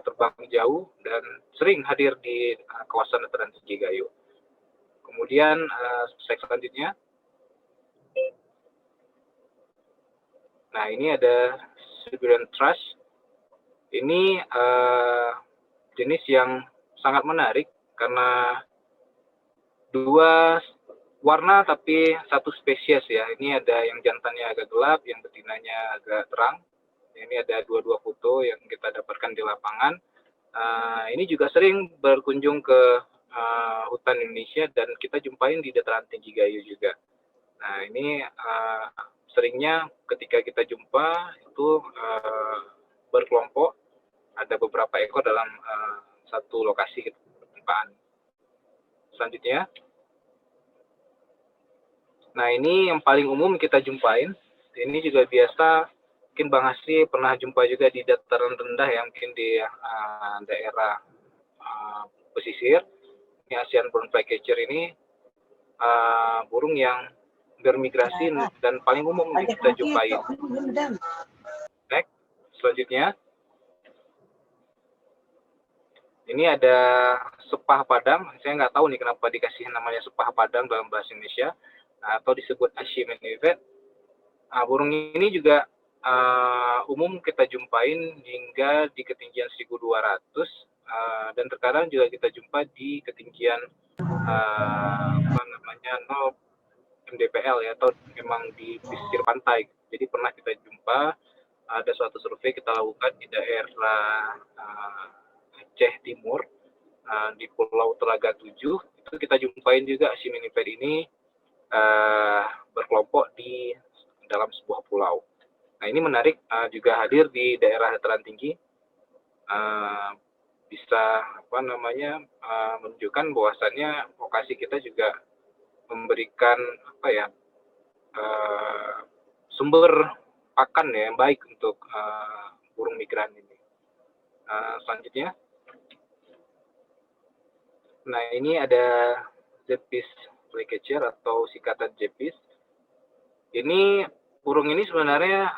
terbang jauh dan sering hadir di kawasan dataran tinggi Gayo. Kemudian slide selanjutnya. Nah, ini ada Siberian thrush. Ini jenis yang sangat menarik karena dua warna tapi satu spesies ya. Ini ada yang jantannya agak gelap, yang betinanya agak terang. Ini ada dua foto yang kita dapatkan di lapangan. Ini juga sering berkunjung ke hutan Indonesia dan kita jumpain di dataran tinggi Gayo juga. Nah, ini seringnya ketika kita jumpa itu berkelompok, ada beberapa ekor dalam satu lokasi perjumpaan. Selanjutnya. Nah, ini yang paling umum kita jumpain. Ini juga biasa, mungkin Bang Hasri pernah jumpa juga di dataran rendah yang mungkin di daerah pesisir. Ini Asian Brown Flycatcher ini burung yang bermigrasi dan paling umum kita jumpain. Next, selanjutnya. Ini ada sepah padang. Saya nggak tahu nih kenapa dikasih namanya sepah padang dalam bahasa Indonesia, atau disebut Ashimenivet. Burung ini juga umum kita jumpain hingga di ketinggian 1.200 dan terkadang juga kita jumpa di ketinggian 0 mdpl ya, atau memang di pesisir pantai. Jadi pernah kita jumpa, ada suatu survei kita lakukan di daerah Aceh Timur, di Pulau Telaga 7, itu kita jumpain juga Ashimenivet ini berkelompok di dalam sebuah pulau. Nah, ini menarik, juga hadir di daerah dataran tinggi, bisa menunjukkan bahwasannya lokasi lokasi kita juga memberikan sumber pakan ya yang baik untuk burung migran ini. Selanjutnya, nah ini ada Zepis flycatcher atau sikatan Zepis. Ini burung ini sebenarnya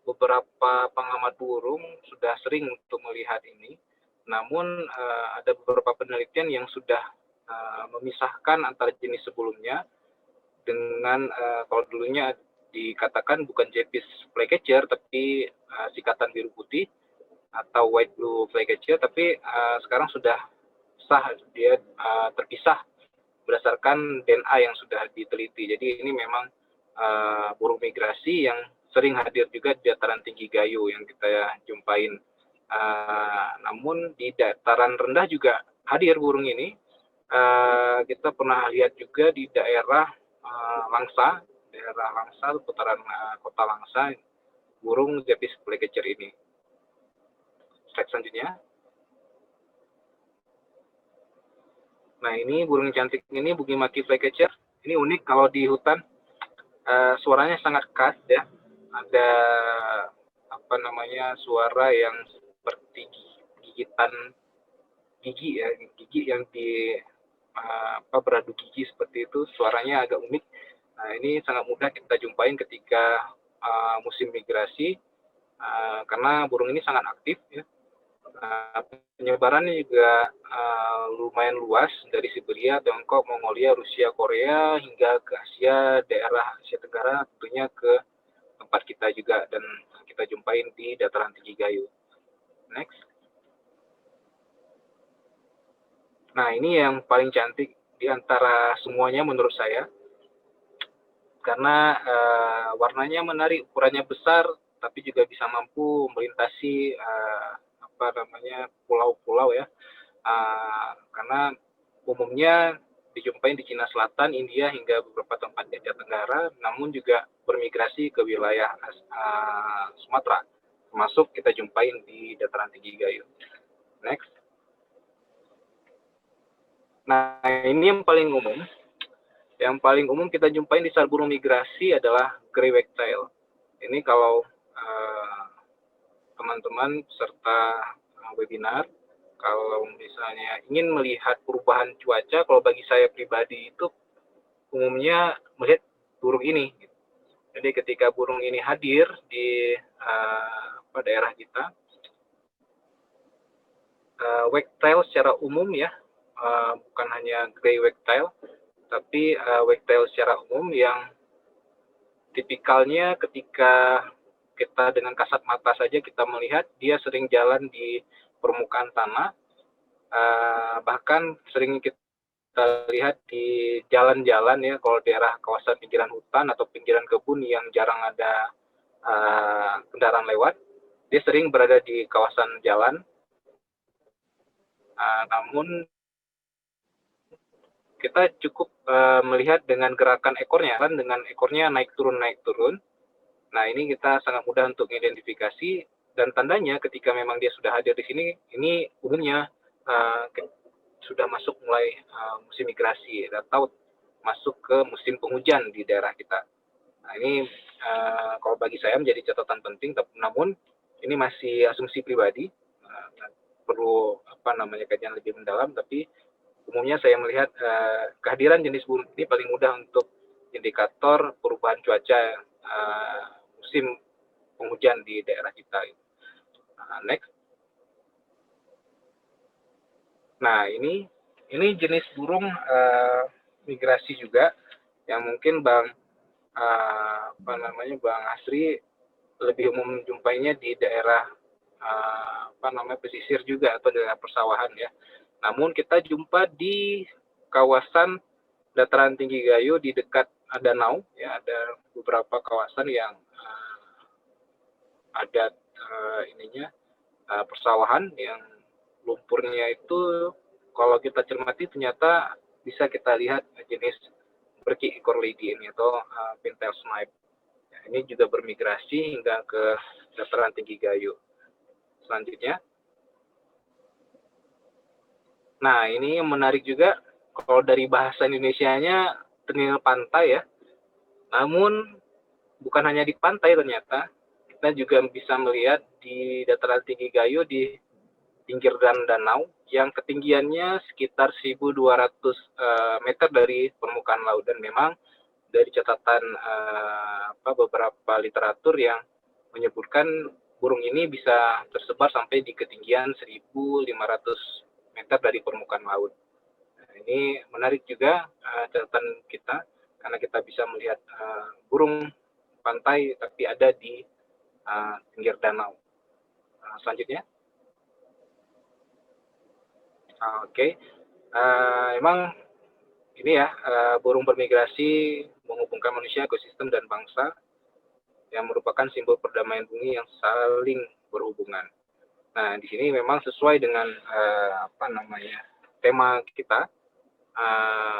beberapa pengamat burung sudah sering untuk melihat ini. Namun ada beberapa penelitian yang sudah memisahkan antara jenis sebelumnya dengan kalau dulunya dikatakan bukan Zepis flycatcher tapi sikatan biru putih atau white blue flycatcher, tapi sekarang sudah sah dia terpisah berdasarkan DNA yang sudah diteliti. Jadi ini memang burung migrasi yang sering hadir juga di dataran tinggi Gayo yang kita jumpain. Namun di dataran rendah juga hadir burung ini. Kita pernah lihat juga di daerah Langsa, putaran kota Langsa, burung Zepis flycatcher ini. Slide selanjutnya. Nah ini burung cantik ini Bugimaki flycatcher. Ini unik kalau di hutan, suaranya sangat khas ya. Ada suara yang seperti gigitan gigi ya, gigi yang di beradu gigi seperti itu, suaranya agak unik. Nah ini sangat mudah kita jumpain ketika musim migrasi karena burung ini sangat aktif ya. Penyebarannya juga lumayan luas dari Siberia, Tiongkok, Mongolia, Rusia, Korea hingga ke Asia, daerah Asia Tenggara, tentunya ke tempat kita juga dan kita jumpain di dataran tinggi Gayo. Next. Nah ini yang paling cantik di antara semuanya menurut saya karena warnanya menarik, ukurannya besar, tapi juga bisa mampu melintasi pulau-pulau ya, karena umumnya dijumpai di Cina Selatan, India hingga beberapa tempat di Asia Tenggara, namun juga bermigrasi ke wilayah Sumatera, termasuk kita jumpain di dataran tinggi Gayo. Next. Nah ini yang paling umum. Yang paling umum kita jumpain di saat burung migrasi adalah grey wagtail. Ini kalau teman-teman peserta webinar, kalau misalnya ingin melihat perubahan cuaca, kalau bagi saya pribadi itu umumnya melihat burung ini. Jadi ketika burung ini hadir di daerah kita, wagtail secara umum ya, bukan hanya grey wagtail, tapi wagtail secara umum yang tipikalnya ketika kita dengan kasat mata saja kita melihat dia sering jalan di permukaan tanah, bahkan sering kita lihat di jalan-jalan ya, kalau daerah kawasan pinggiran hutan atau pinggiran kebun yang jarang ada kendaraan lewat, dia sering berada di kawasan jalan. Namun kita cukup melihat dengan gerakan ekornya, kan dengan ekornya naik turun. Nah ini kita sangat mudah untuk identifikasi, dan tandanya ketika memang dia sudah hadir di sini, ini umumnya sudah masuk mulai musim migrasi atau masuk ke musim penghujan di daerah kita. Nah ini kalau bagi saya menjadi catatan penting, namun ini masih asumsi pribadi, perlu kajian lebih mendalam, tapi umumnya saya melihat kehadiran jenis burung ini paling mudah untuk indikator perubahan cuaca musim penghujan di daerah kita. Next. Nah ini jenis burung migrasi juga yang mungkin Bang Asri lebih umum jumpainya di daerah pesisir juga atau daerah persawahan ya. Namun kita jumpa di kawasan dataran tinggi Gayo di dekat danau ya, ada beberapa kawasan yang ada persawahan yang lumpurnya itu kalau kita cermati ternyata bisa kita lihat jenis berki ekor lady ini atau pintail snipe. Ya, ini juga bermigrasi hingga ke dataran tinggi Gayo. Selanjutnya. Nah, ini yang menarik juga, kalau dari bahasa Indonesianya ternilai pantai ya. Namun bukan hanya di pantai ternyata, kita juga bisa melihat di dataran tinggi Gayo di pinggir danau yang ketinggiannya sekitar 1.200 meter dari permukaan laut. Dan memang dari catatan beberapa literatur yang menyebutkan burung ini bisa tersebar sampai di ketinggian 1.500 meter dari permukaan laut. Nah, ini menarik juga catatan kita karena kita bisa melihat burung pantai tapi ada di pinggir danau. Selanjutnya. Oke. Emang ini ya, burung bermigrasi menghubungkan manusia, ekosistem, dan bangsa yang merupakan simbol perdamaian bumi yang saling berhubungan. Nah, di sini memang sesuai dengan tema kita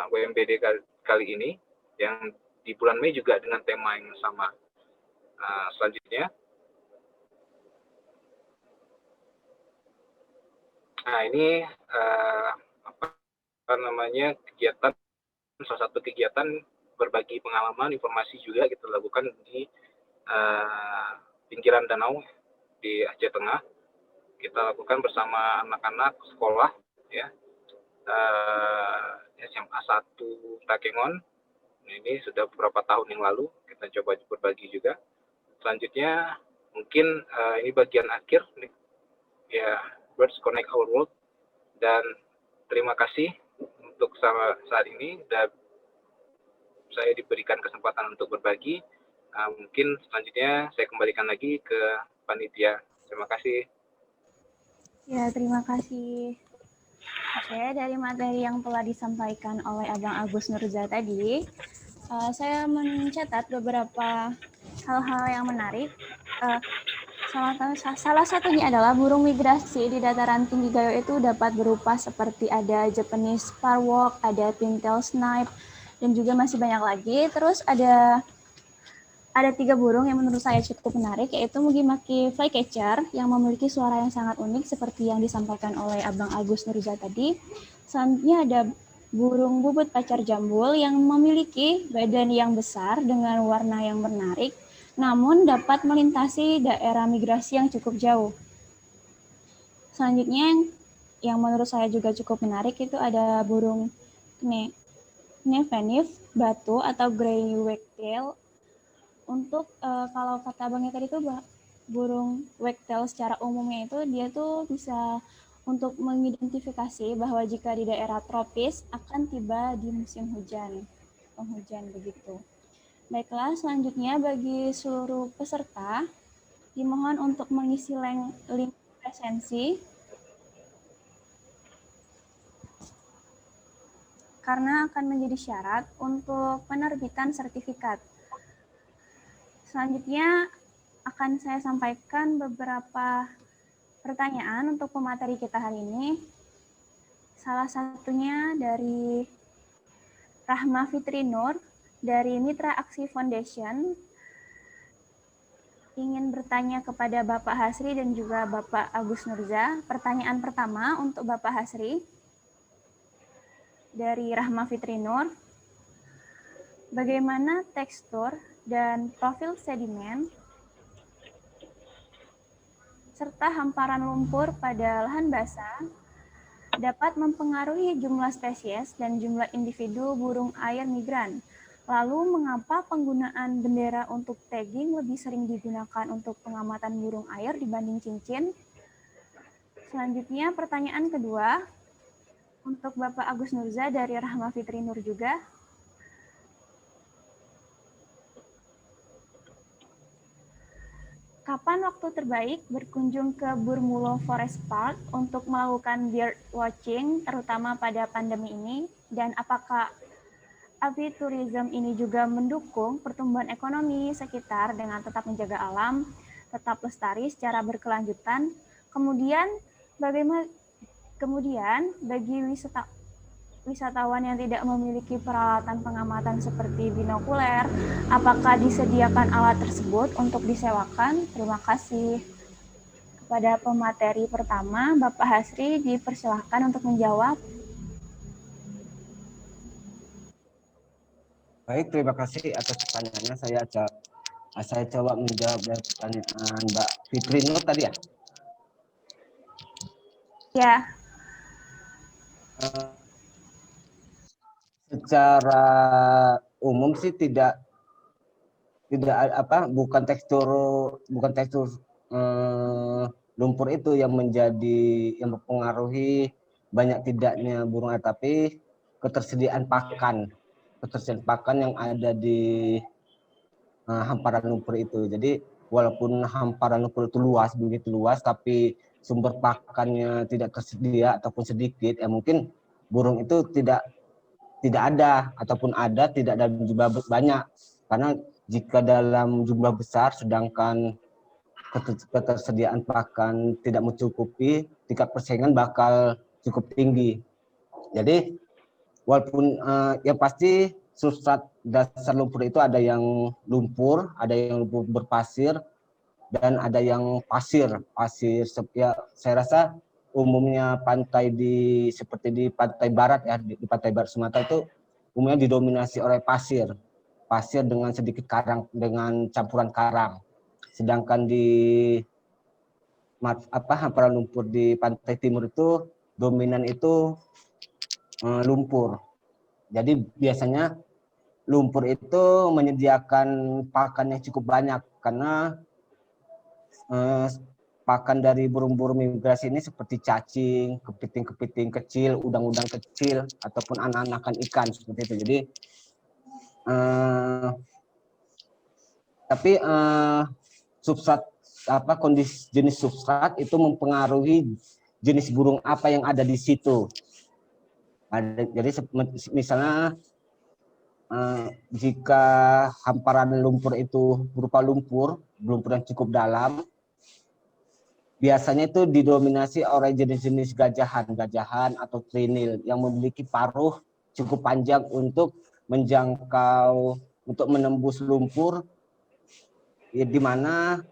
WMBD kali ini, yang di bulan Mei juga dengan tema yang sama. Selanjutnya. Nah, ini kegiatan, salah satu kegiatan berbagi pengalaman, informasi juga kita lakukan di pinggiran danau di Aceh Tengah. Kita lakukan bersama anak-anak sekolah ya, SMA 1 Takengon. Ini sudah beberapa tahun yang lalu kita coba berbagi juga. Selanjutnya mungkin ini bagian akhir ya, Birds Connect Our World, dan terima kasih untuk saat ini dan saya diberikan kesempatan untuk berbagi. Mungkin selanjutnya saya kembalikan lagi ke panitia. Terima kasih. Ya, terima kasih. Oke, dari materi yang telah disampaikan oleh Abang Agus Nurza tadi, saya mencatat beberapa hal-hal yang menarik. Salah satunya adalah burung migrasi di dataran tinggi Gayo itu dapat berupa seperti ada Japanese sparrowhawk, ada pintail snipe, dan juga masih banyak lagi. Terus ada 3 burung yang menurut saya cukup menarik, yaitu Mugimaki flycatcher yang memiliki suara yang sangat unik seperti yang disampaikan oleh Abang Agus Nurza tadi. Selanjutnya ada burung bubut pacar jambul yang memiliki badan yang besar dengan warna yang menarik, namun dapat melintasi daerah migrasi yang cukup jauh. Selanjutnya yang menurut saya juga cukup menarik itu ada burung Knevanif batu atau grey wagtail. Untuk kalau kata Bang tadi itu burung wagtail secara umumnya itu dia tuh bisa untuk mengidentifikasi bahwa jika di daerah tropis akan tiba di musim hujan, penghujan begitu. Baiklah, selanjutnya bagi seluruh peserta dimohon untuk mengisi link presensi karena akan menjadi syarat untuk penerbitan sertifikat. Selanjutnya akan saya sampaikan beberapa pertanyaan untuk pemateri kita hari ini. Salah satunya dari Rahma Fitri Nur dari Mitra Aksi Foundation ingin bertanya kepada Bapak Hasri dan juga Bapak Agus Nurza. Pertanyaan pertama untuk Bapak Hasri dari Rahma Fitri Nur. Bagaimana tekstur dan profil sedimen serta hamparan lumpur pada lahan basah dapat mempengaruhi jumlah spesies dan jumlah individu burung air migran. Lalu, mengapa penggunaan bendera untuk tagging lebih sering digunakan untuk pengamatan burung air dibanding cincin? Selanjutnya, pertanyaan kedua untuk Bapak Agus Nurza dari Rahma Fitri Nur juga. Kapan waktu terbaik berkunjung ke Burmulo Forest Park untuk melakukan bird watching, terutama pada pandemi ini? Dan apakah agriturism ini juga mendukung pertumbuhan ekonomi sekitar dengan tetap menjaga alam, tetap lestari secara berkelanjutan? Kemudian bagi wisatawan yang tidak memiliki peralatan pengamatan seperti binokuler, apakah disediakan alat tersebut untuk disewakan? Terima kasih. kepada pemateri pertama, Bapak Hasri, dipersilahkan untuk menjawab. Baik, terima kasih atas pertanyaannya. Saya coba menjawab dari pertanyaan Mbak Fitri Nur tadi ya. Ya. Secara umum sih bukan tekstur lumpur itu yang mempengaruhi banyak tidaknya burung air, tapi ketersediaan pakan yang ada di hamparan lumpur itu. Jadi walaupun hamparan lumpur itu begitu luas, tapi sumber pakannya tidak tersedia ataupun sedikit, ya mungkin burung itu tidak ada, ataupun ada tidak dalam jumlah banyak. Karena jika dalam jumlah besar sedangkan ketersediaan pakan tidak mencukupi, tingkat persaingan bakal cukup tinggi. Jadi walaupun yang pasti substrat dasar lumpur itu ada yang lumpur, ada yang lumpur berpasir, dan ada yang pasir. Ya, saya rasa umumnya pantai seperti di pantai barat ya, di pantai barat Sumatera itu umumnya didominasi oleh pasir dengan sedikit karang, dengan campuran karang. Sedangkan di hamparan lumpur di pantai timur itu dominan itu lumpur. Jadi biasanya lumpur itu menyediakan pakan yang cukup banyak karena pakan dari burung-burung migrasi ini seperti cacing, kepiting-kepiting kecil, udang-udang kecil, ataupun anak-anakan ikan seperti itu. Jadi tapi substrat kondisi jenis substrat itu mempengaruhi jenis burung apa yang ada di situ. Jadi misalnya jika hamparan lumpur itu berupa lumpur yang cukup dalam, biasanya itu didominasi oleh jenis-jenis gajahan atau trinil yang memiliki paruh cukup panjang untuk menembus lumpur, ya, di mana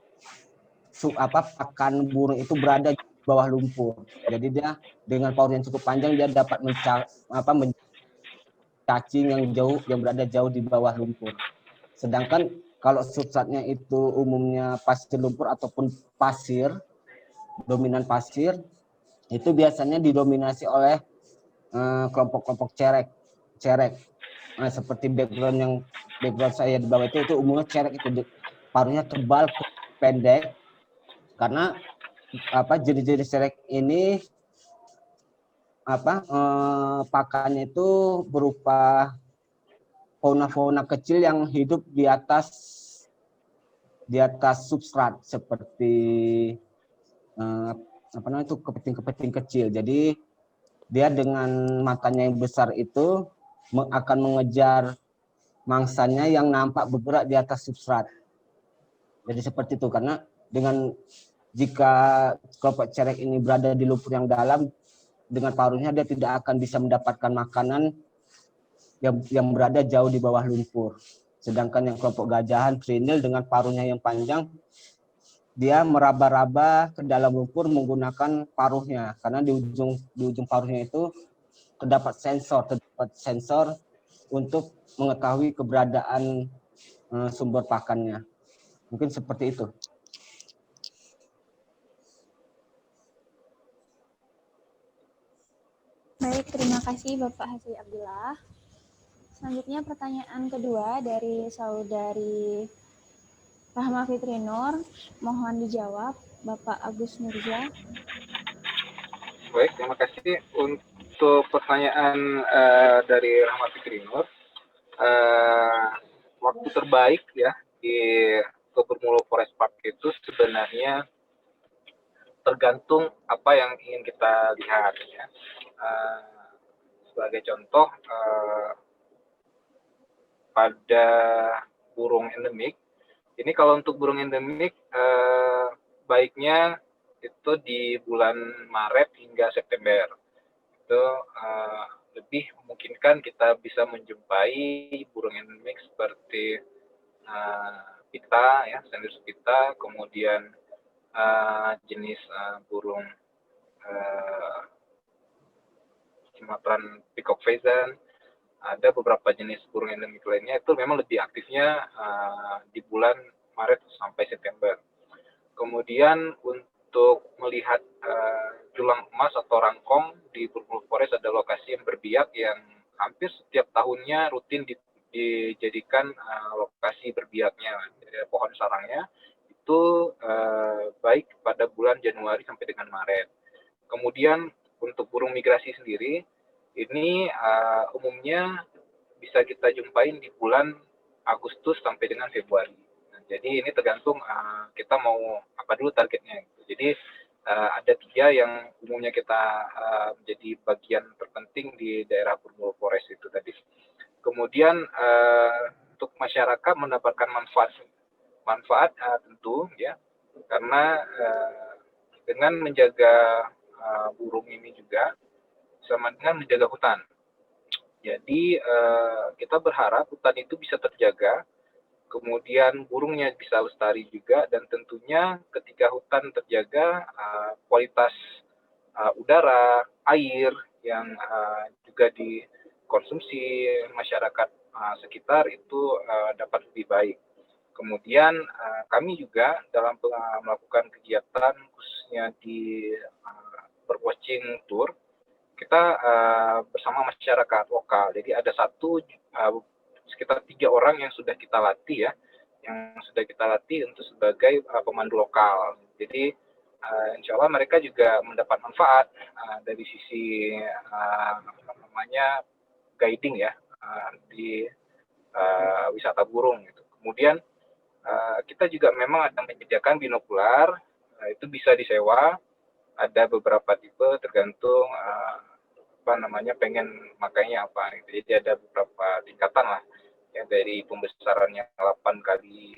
pakan burung itu berada di bawah lumpur. Jadi dia dengan paruh yang cukup panjang dia dapat cacing yang berada jauh di bawah lumpur. Sedangkan kalau substratnya itu umumnya pasir lumpur ataupun pasir, dominan pasir, itu biasanya didominasi oleh kelompok-kelompok cerek. Seperti background saya di bawah itu umumnya cerek itu paruhnya tebal, pendek, karena jenis-jenis cerek ini pakannya itu berupa fauna kecil yang hidup di atas substrat seperti kepiting-kepiting kecil. Jadi dia dengan matanya yang besar itu akan mengejar mangsanya yang nampak bergerak di atas substrat. Jadi seperti itu, karena jika kelompok cerek ini berada di lumpur yang dalam, dengan paruhnya dia tidak akan bisa mendapatkan makanan yang berada jauh di bawah lumpur. Sedangkan yang kelompok gajahan trinil dengan paruhnya yang panjang, dia meraba-raba ke dalam lumpur menggunakan paruhnya, karena di ujung paruhnya itu terdapat sensor untuk mengetahui keberadaan sumber pakannya. Mungkin seperti itu. Baik, terima kasih Bapak Hasri Abdillah. Selanjutnya pertanyaan kedua dari saudari Rahma Fitri Nur. Mohon dijawab Bapak Agus Nurja. Baik, terima kasih untuk pertanyaan dari Rahma Fitri Nur. Waktu terbaik ya di Kebun Forest Park itu sebenarnya tergantung apa yang ingin kita lihat ya. Sebagai contoh, pada burung endemik, ini kalau untuk burung endemik baiknya itu di bulan Maret hingga September. Itu lebih memungkinkan kita bisa menjumpai burung endemik seperti pita ya, Sandus pita, kemudian jenis burung Sumatran peacock pheasant, ada beberapa jenis burung endemik lainnya itu memang lebih aktifnya di bulan Maret sampai September. Kemudian untuk melihat julang emas atau rangkong di Burung Forest ada lokasi yang berbiak yang hampir setiap tahunnya rutin dijadikan lokasi berbiaknya pohon sarangnya itu baik pada bulan Januari sampai dengan Maret. Kemudian untuk burung migrasi sendiri ini umumnya bisa kita jumpain di bulan Agustus sampai dengan Februari. Nah, jadi ini tergantung kita mau apa dulu targetnya. Jadi ada 3 yang umumnya kita menjadi bagian terpenting di daerah Burung Forest itu tadi. Kemudian untuk masyarakat mendapatkan manfaat tentu ya, karena dengan menjaga burung ini juga sama dengan menjaga hutan. Jadi kita berharap hutan itu bisa terjaga, kemudian burungnya bisa lestari juga, dan tentunya ketika hutan terjaga, kualitas udara, air yang juga dikonsumsi masyarakat sekitar itu dapat lebih baik. Kemudian kami juga dalam melakukan kegiatan khususnya di birdwatching tour, kita bersama masyarakat lokal. Jadi ada sekitar 3 orang yang sudah kita latih ya, yang sudah kita latih untuk sebagai pemandu lokal. Jadi insya Allah mereka juga mendapat manfaat dari sisi guiding ya di wisata burung gitu. Kemudian kita juga memang akan menyediakan binokular, itu bisa disewa, ada beberapa tipe tergantung pengen makanya apa gitu. Jadi ada beberapa tingkatan lah ya, dari pembesarannya 8 kali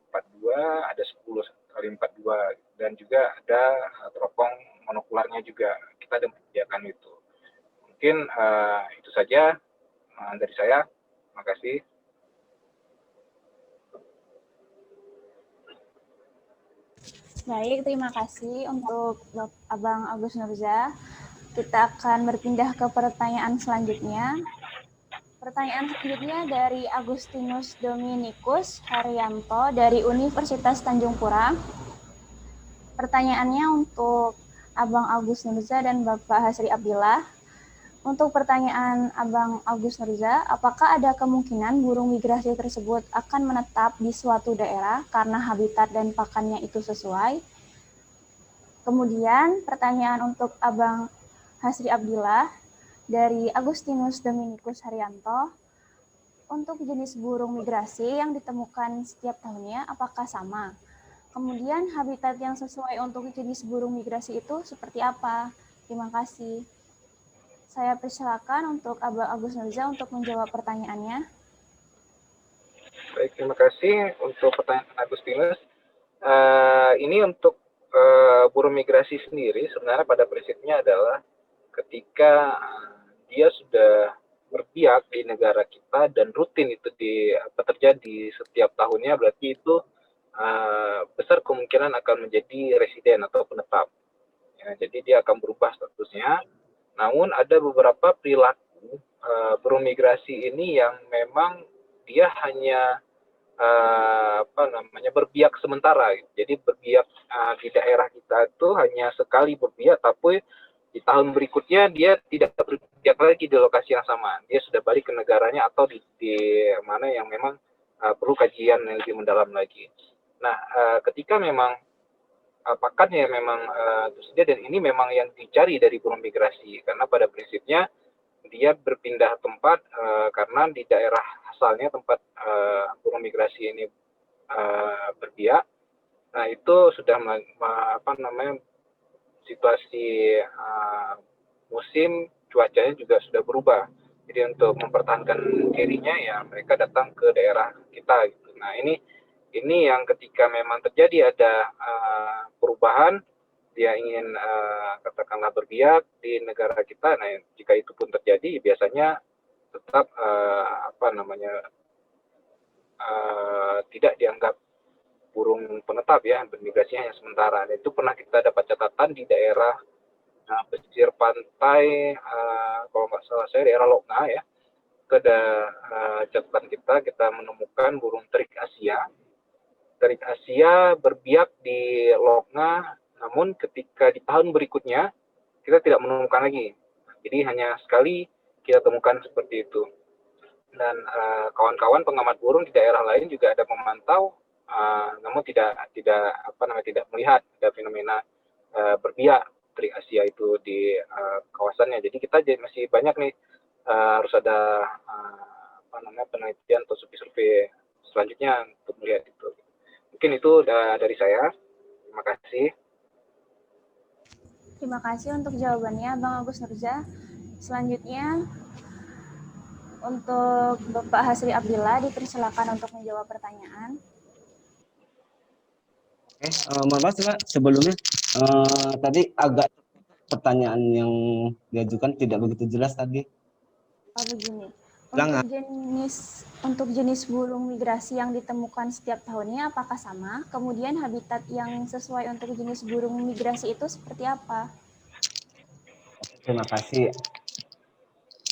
42, ada 10 kali 42, dan juga ada teropong monokularnya juga kita ada menyediakan itu. Mungkin itu saja dari saya. Terima kasih. Baik, terima kasih untuk Abang Agus Nurza. Kita akan berpindah ke pertanyaan selanjutnya. Pertanyaan selanjutnya dari Agustinus Dominikus Haryanto dari Universitas Tanjung Pura. Pertanyaannya untuk Abang Agus Nurza dan Bapak Hasri Abdillah. Untuk pertanyaan Abang Agus Nurza, apakah ada kemungkinan burung migrasi tersebut akan menetap di suatu daerah karena habitat dan pakannya itu sesuai? Kemudian pertanyaan untuk Abang Hasri Abdillah dari Agustinus Dominikus Haryanto, untuk jenis burung migrasi yang ditemukan setiap tahunnya apakah sama? Kemudian habitat yang sesuai untuk jenis burung migrasi itu seperti apa? Terima kasih. Saya persilakan untuk Abang Agus Nurza untuk menjawab pertanyaannya. Baik, terima kasih untuk pertanyaan Agustinus. Ini untuk burung migrasi sendiri sebenarnya pada prinsipnya adalah ketika dia sudah berbiak di negara kita dan rutin itu terjadi setiap tahunnya, berarti itu besar kemungkinan akan menjadi residen atau penetap. Ya, jadi dia akan berubah statusnya. Namun ada beberapa perilaku burung migrasi ini yang memang dia hanya berbiak sementara. Jadi berbiak di daerah kita itu hanya sekali berbiak, tapi di tahun berikutnya dia tidak berbiak lagi di lokasi yang sama. Dia sudah balik ke negaranya atau di mana yang memang perlu kajian yang lebih mendalam lagi. Nah, ketika memang pakannya memang tersedia, dan ini memang yang dicari dari burung migrasi, karena pada prinsipnya dia berpindah tempat karena di daerah asalnya tempat burung migrasi ini berbiak. Nah, itu sudah situasi musim cuacanya juga sudah berubah. Jadi untuk mempertahankan dirinya ya mereka datang ke daerah kita gitu. Nah, ini yang ketika memang terjadi ada perubahan, dia ingin katakanlah berbiak di negara kita. Nah, jika itu pun terjadi, biasanya tetap tidak dianggap burung penetap ya, bermigrasi hanya sementara. Dan itu pernah kita dapat catatan di daerah pesisir pantai, kalau nggak salah saya daerah Lokna ya. Itu ada catatan kita menemukan burung terik Asia. Terik Asia berbiak di Lokna, namun ketika di tahun berikutnya kita tidak menemukan lagi. Jadi hanya sekali kita temukan seperti itu. Dan kawan-kawan pengamat burung di daerah lain juga ada memantau, namun tidak melihat ada fenomena berbiak terik Asia itu di kawasannya. Jadi kita masih banyak nih, harus ada penelitian atau survei selanjutnya untuk melihat itu. Mungkin itu dari saya. Terima kasih. Terima kasih untuk jawabannya, Bang Agus Nurza. Selanjutnya, untuk Bapak Hasri Abdillah, dipersilakan untuk menjawab pertanyaan. Mohon maaf sebelumnya tadi agak pertanyaan yang diajukan tidak begitu jelas tadi. Oh begini, Ulang, untuk jenis burung migrasi yang ditemukan setiap tahunnya apakah sama? Kemudian habitat yang sesuai untuk jenis burung migrasi itu seperti apa? Terima kasih.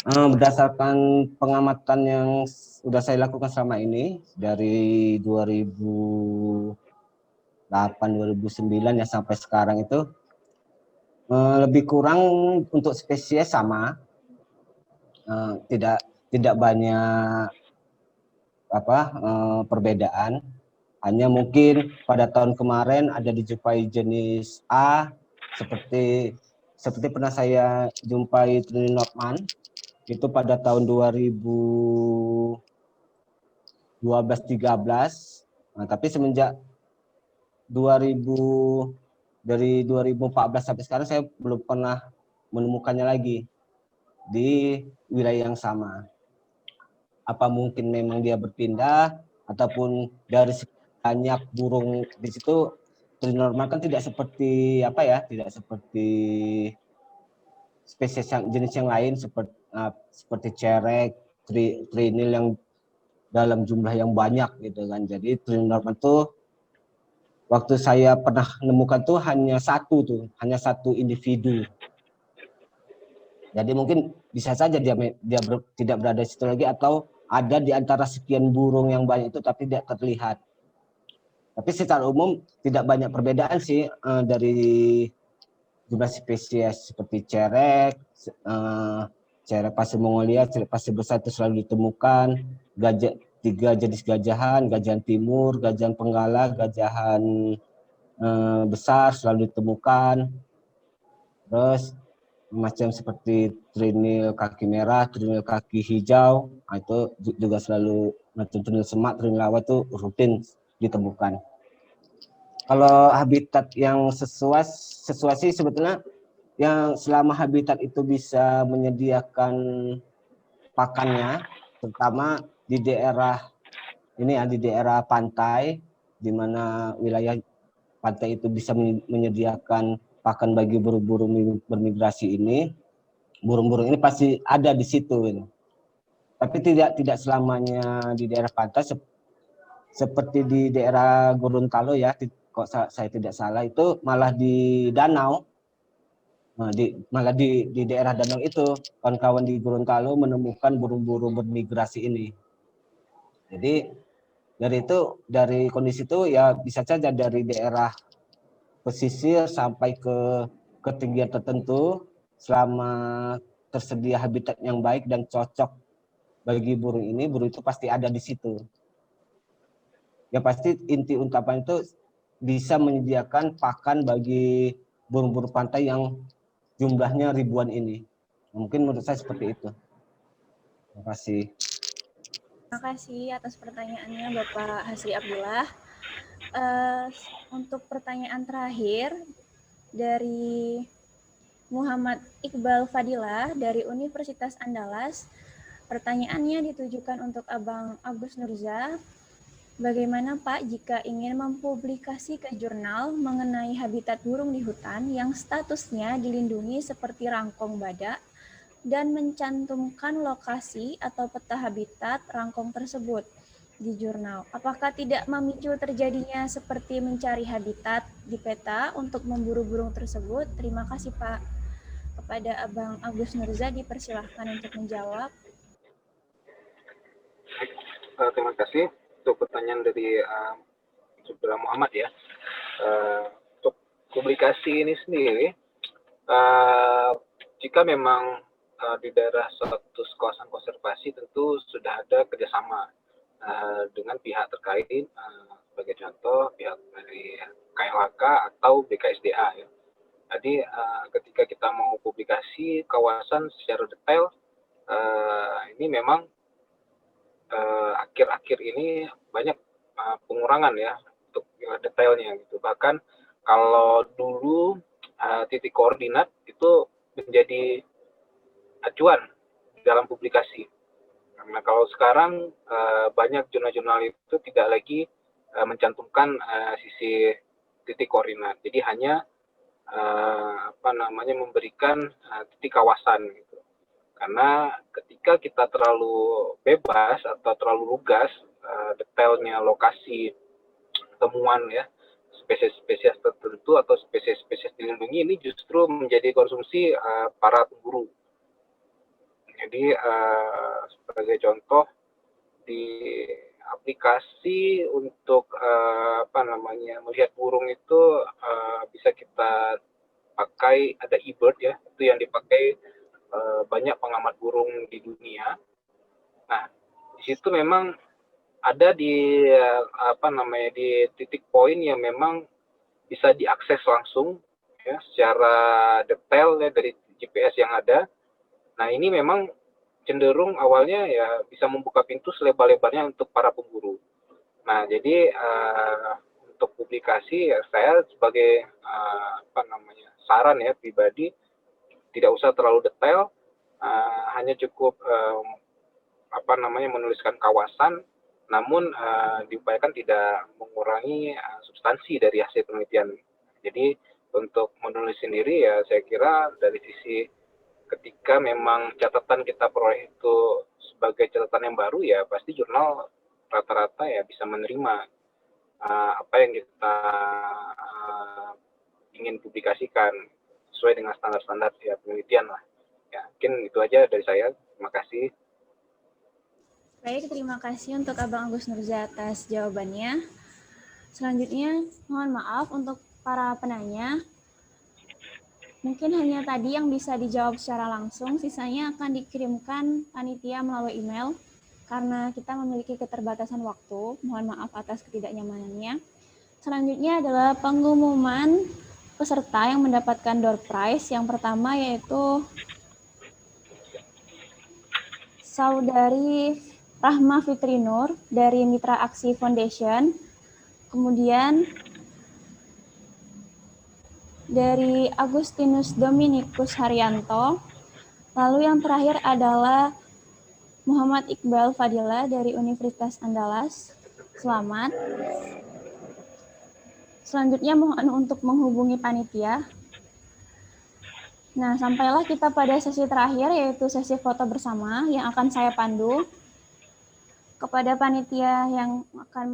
Berdasarkan pengamatan yang sudah saya lakukan selama ini dari 2008-2009 ya sampai sekarang itu lebih kurang untuk spesies sama, tidak banyak perbedaan. Hanya mungkin pada tahun kemarin ada dijumpai jenis A seperti pernah saya jumpai Trini Norman itu pada tahun 2012-13. Nah, tapi semenjak dari 2014 sampai sekarang saya belum pernah menemukannya lagi di wilayah yang sama. Apa mungkin memang dia berpindah ataupun dari banyak burung di situ normal kan tidak seperti tidak seperti spesies jenis yang lain seperti cerek, trinil yang dalam jumlah yang banyak gitu kan. Jadi trinil normal itu waktu saya pernah menemukan tuh hanya satu individu. Jadi mungkin bisa saja dia tidak berada di situ lagi atau ada di antara sekian burung yang banyak itu tapi tidak terlihat. Tapi secara umum tidak banyak perbedaan sih dari jumlah spesies seperti cerek pasir Mongolia, cerek pasir besar itu selalu ditemukan, tiga jenis gajahan timur, gajahan penggala, gajahan besar selalu ditemukan. Terus macam seperti trinil kaki merah, trinil kaki hijau, itu juga selalu macam trinil semak, trinil lawa itu rutin ditemukan. Kalau habitat yang sesuai sih sebetulnya yang selama habitat itu bisa menyediakan pakannya, terutama di daerah pantai, di mana wilayah pantai itu bisa menyediakan pakan bagi burung-burung bermigrasi ini. Burung-burung ini pasti ada di situ. Tapi tidak selamanya di daerah pantai, seperti di daerah Gorontalo ya, kok saya tidak salah, itu malah di danau. Malah di daerah danau itu kawan-kawan di Gorontalo menemukan burung-burung bermigrasi ini. Jadi dari kondisi itu ya bisa saja dari daerah pesisir sampai ke ketinggian tertentu, selama tersedia habitat yang baik dan cocok bagi burung itu pasti ada di situ. Ya pasti inti ungkapan itu bisa menyediakan pakan bagi burung-burung pantai yang jumlahnya ribuan ini. Mungkin menurut saya seperti itu. Terima kasih. Terima kasih atas pertanyaannya Bapak Hasri Abdillah. Untuk pertanyaan terakhir dari Muhammad Iqbal Fadilah dari Universitas Andalas. Pertanyaannya ditujukan untuk Abang Agus Nurza. Bagaimana Pak jika ingin mempublikasi ke jurnal mengenai habitat burung di hutan yang statusnya dilindungi seperti rangkong badak dan mencantumkan lokasi atau peta habitat rangkong tersebut? di jurnal. Apakah tidak memicu terjadinya seperti mencari habitat di peta untuk memburu burung tersebut? Terima kasih Pak. Kepada Abang Agus Nurza dipersilahkan untuk menjawab. Terima kasih untuk pertanyaan dari Saudara Muhammad ya. Untuk publikasi ini sendiri, jika memang di daerah suatu kawasan konservasi tentu sudah ada kerjasama dengan pihak terkait, sebagai contoh pihak dari KLHK atau BKSDA ya. Jadi ketika kita mau publikasi kawasan secara detail, ini memang akhir-akhir ini banyak pengurangan ya untuk detailnya gitu. Bahkan kalau dulu titik koordinat itu menjadi acuan dalam publikasi. Karena kalau sekarang banyak jurnal-jurnal itu tidak lagi mencantumkan sisi titik koordinat. Jadi hanya memberikan titik kawasan gitu. Karena ketika kita terlalu bebas atau terlalu lugas detailnya lokasi temuan ya spesies-spesies tertentu atau spesies-spesies dilindungi, ini justru menjadi konsumsi para pemburu. Jadi sebagai contoh di aplikasi untuk melihat burung itu bisa kita pakai, ada eBird ya, itu yang dipakai banyak pengamat burung di dunia. Nah, di situ memang ada di di titik poin yang memang bisa diakses langsung ya secara detail ya dari GPS yang ada. Nah, ini memang cenderung awalnya ya bisa membuka pintu selebar-lebarnya untuk para pemburu. Nah, jadi untuk publikasi ya saya sebagai saran ya pribadi tidak usah terlalu detail, hanya cukup menuliskan kawasan, namun diupayakan tidak mengurangi substansi dari hasil penelitian. Jadi untuk menulis sendiri ya saya kira dari sisi ketika memang catatan kita peroleh itu sebagai catatan yang baru ya pasti jurnal rata-rata ya bisa menerima apa yang kita ingin publikasikan sesuai dengan standar-standar ya penelitian lah. Ya, mungkin itu aja dari saya. Terima kasih. Baik, terima kasih untuk Abang Agus Nurza atas jawabannya. Selanjutnya, mohon maaf untuk para penanya. Mungkin hanya tadi yang bisa dijawab secara langsung, sisanya akan dikirimkan panitia melalui email. Karena kita memiliki keterbatasan waktu, mohon maaf atas ketidaknyamanannya. Selanjutnya adalah pengumuman peserta yang mendapatkan door prize. Yang pertama yaitu Saudari Rahma Fitri Nur dari Mitra Aksi Foundation. Kemudian dari Agustinus Dominikus Haryanto. Lalu yang terakhir adalah Muhammad Iqbal Fadila dari Universitas Andalas. Selamat. Selanjutnya mohon untuk menghubungi panitia. Nah, sampailah kita pada sesi terakhir, yaitu sesi foto bersama yang akan saya pandu. Kepada panitia yang akan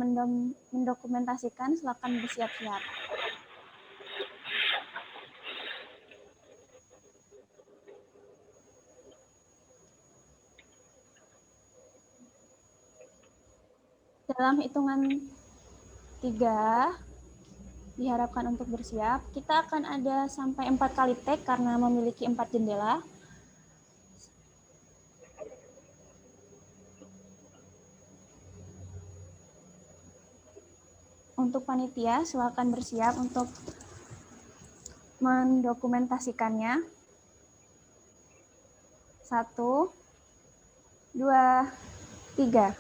mendokumentasikan, silakan bersiap-siap. Dalam hitungan 3, diharapkan untuk bersiap. Kita akan ada sampai 4 kali tag karena memiliki 4 jendela. Untuk panitia, silakan bersiap untuk mendokumentasikannya. 1, 2, 3.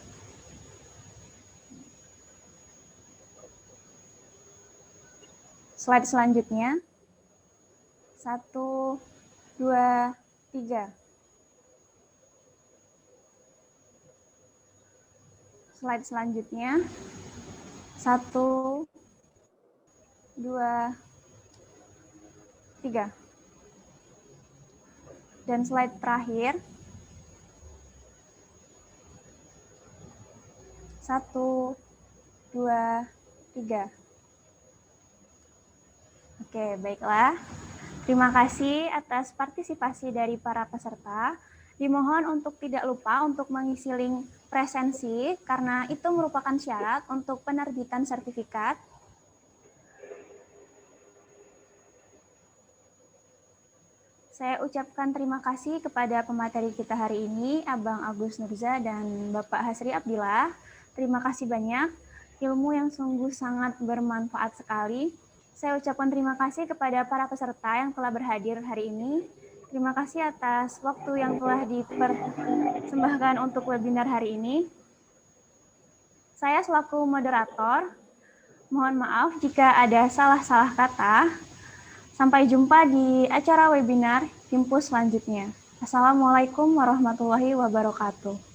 Slide selanjutnya. 1, 2, 3. Slide selanjutnya. 1, 2, 3. Dan slide terakhir. 1, 2, 3. Oke, baiklah. Terima kasih atas partisipasi dari para peserta. Dimohon untuk tidak lupa untuk mengisi link presensi karena itu merupakan syarat untuk penerbitan sertifikat. Saya ucapkan terima kasih kepada pemateri kita hari ini, Abang Agus Nurza dan Bapak Hasri Abdillah. Terima kasih banyak, ilmu yang sungguh sangat bermanfaat sekali. Saya ucapkan terima kasih kepada para peserta yang telah berhadir hari ini. Terima kasih atas waktu yang telah dipersembahkan untuk webinar hari ini. Saya selaku moderator, mohon maaf jika ada salah-salah kata. Sampai jumpa di acara webinar Himpus selanjutnya. Assalamualaikum warahmatullahi wabarakatuh.